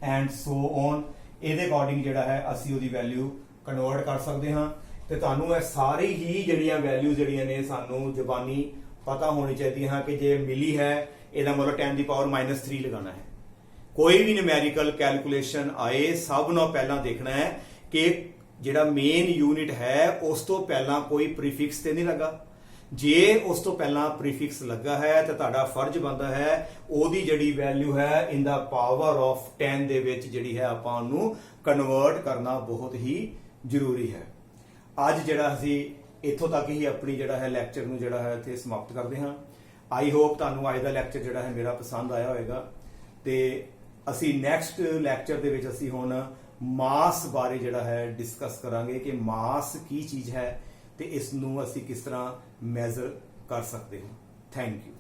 [SPEAKER 1] ਐਂਡ ਸੋ ਔਨ। ਇਹਦੇ ਅਕੋਰਡਿੰਗ ਜਿਹੜਾ ਹੈ ਅਸੀਂ ਉਹਦੀ ਵੈਲਿਊ ਕਨਵਰਟ ਕਰ ਸਕਦੇ ਹਾਂ। ਤੇ ਤੁਹਾਨੂੰ ਇਹ ਸਾਰੀ ਹੀ ਜਿਹੜੀਆਂ ਵੈਲਿਊ ਜਿਹੜੀਆਂ ਨੇ ਸਾਨੂੰ ਜ਼ਬਾਨੀ ਪਤਾ ਹੋਣੀ ਚਾਹੀਦੀਆਂ ਕਿ ਜੇ ਮਿਲੀ ਹੈ ਇਹਦਾ ਮਤਲਬ 10⁻³ ਲਗਾਉਣਾ ਹੈ। ਕੋਈ ਵੀ ਨਿਊਮੈਰੀਕਲ ਕੈਲਕੂਲੇਸ਼ਨ ਆਏ ਸਭ ਨਾਲੋਂ ਪਹਿਲਾਂ ਦੇਖਣਾ ਹੈ ਕਿ ਜਿਹੜਾ ਮੇਨ ਯੂਨਿਟ ਹੈ ਉਸ ਤੋਂ ਪਹਿਲਾਂ ਕੋਈ ਪ੍ਰੀਫਿਕਸ ਤੇ ਨਹੀਂ ਲੱਗਾ। ਜੇ ਉਸ ਤੋਂ ਪਹਿਲਾਂ ਪ੍ਰੀਫਿਕਸ ਲੱਗਾ ਹੈ ਤਾਂ ਤੁਹਾਡਾ ਫਰਜ਼ ਬਣਦਾ ਹੈ ਉਹਦੀ ਜਿਹੜੀ ਵੈਲਿਊ ਹੈ ਇਨ ਦਾ ਪਾਵਰ ਆਫ 10 ਦੇ ਵਿੱਚ ਜਿਹੜੀ ਹੈ ਆਪਾਂ ਉਹਨੂੰ ਕਨਵਰਟ ਕਰਨਾ ਬਹੁਤ ਹੀ ਜ਼ਰੂਰੀ ਹੈ। ਅੱਜ ਜਿਹੜਾ ਅਸੀਂ ਇੱਥੋਂ ਤੱਕ ਹੀ ਆਪਣੀ ਜਿਹੜਾ ਹੈ ਲੈਕਚਰ ਨੂੰ ਜਿਹੜਾ ਹੈ ਇੱਥੇ ਸਮਾਪਤ ਕਰਦੇ ਹਾਂ। ਆਈ ਹੋਪ ਤੁਹਾਨੂੰ ਅੱਜ ਦਾ ਲੈਕਚਰ ਜਿਹੜਾ ਹੈ ਮੇਰਾ ਪਸੰਦ ਆਇਆ ਹੋਵੇਗਾ। ਤੇ ਅਸੀਂ ਨੈਕਸਟ ਲੈਕਚਰ ਦੇ ਵਿੱਚ ਅਸੀਂ ਹੁਣ ਮਾਸ ਬਾਰੇ ਜਿਹੜਾ ਹੈ ਡਿਸਕਸ ਕਰਾਂਗੇ ਕਿ ਮਾਸ ਕੀ ਚੀਜ਼ ਹੈ ਤੇ ਇਸ ਨੂੰ ਅਸੀਂ ਕਿਸ ਤਰ੍ਹਾਂ ਮੈਜ਼ਰ ਕਰ ਸਕਦੇ ਹਾਂ। Thank you.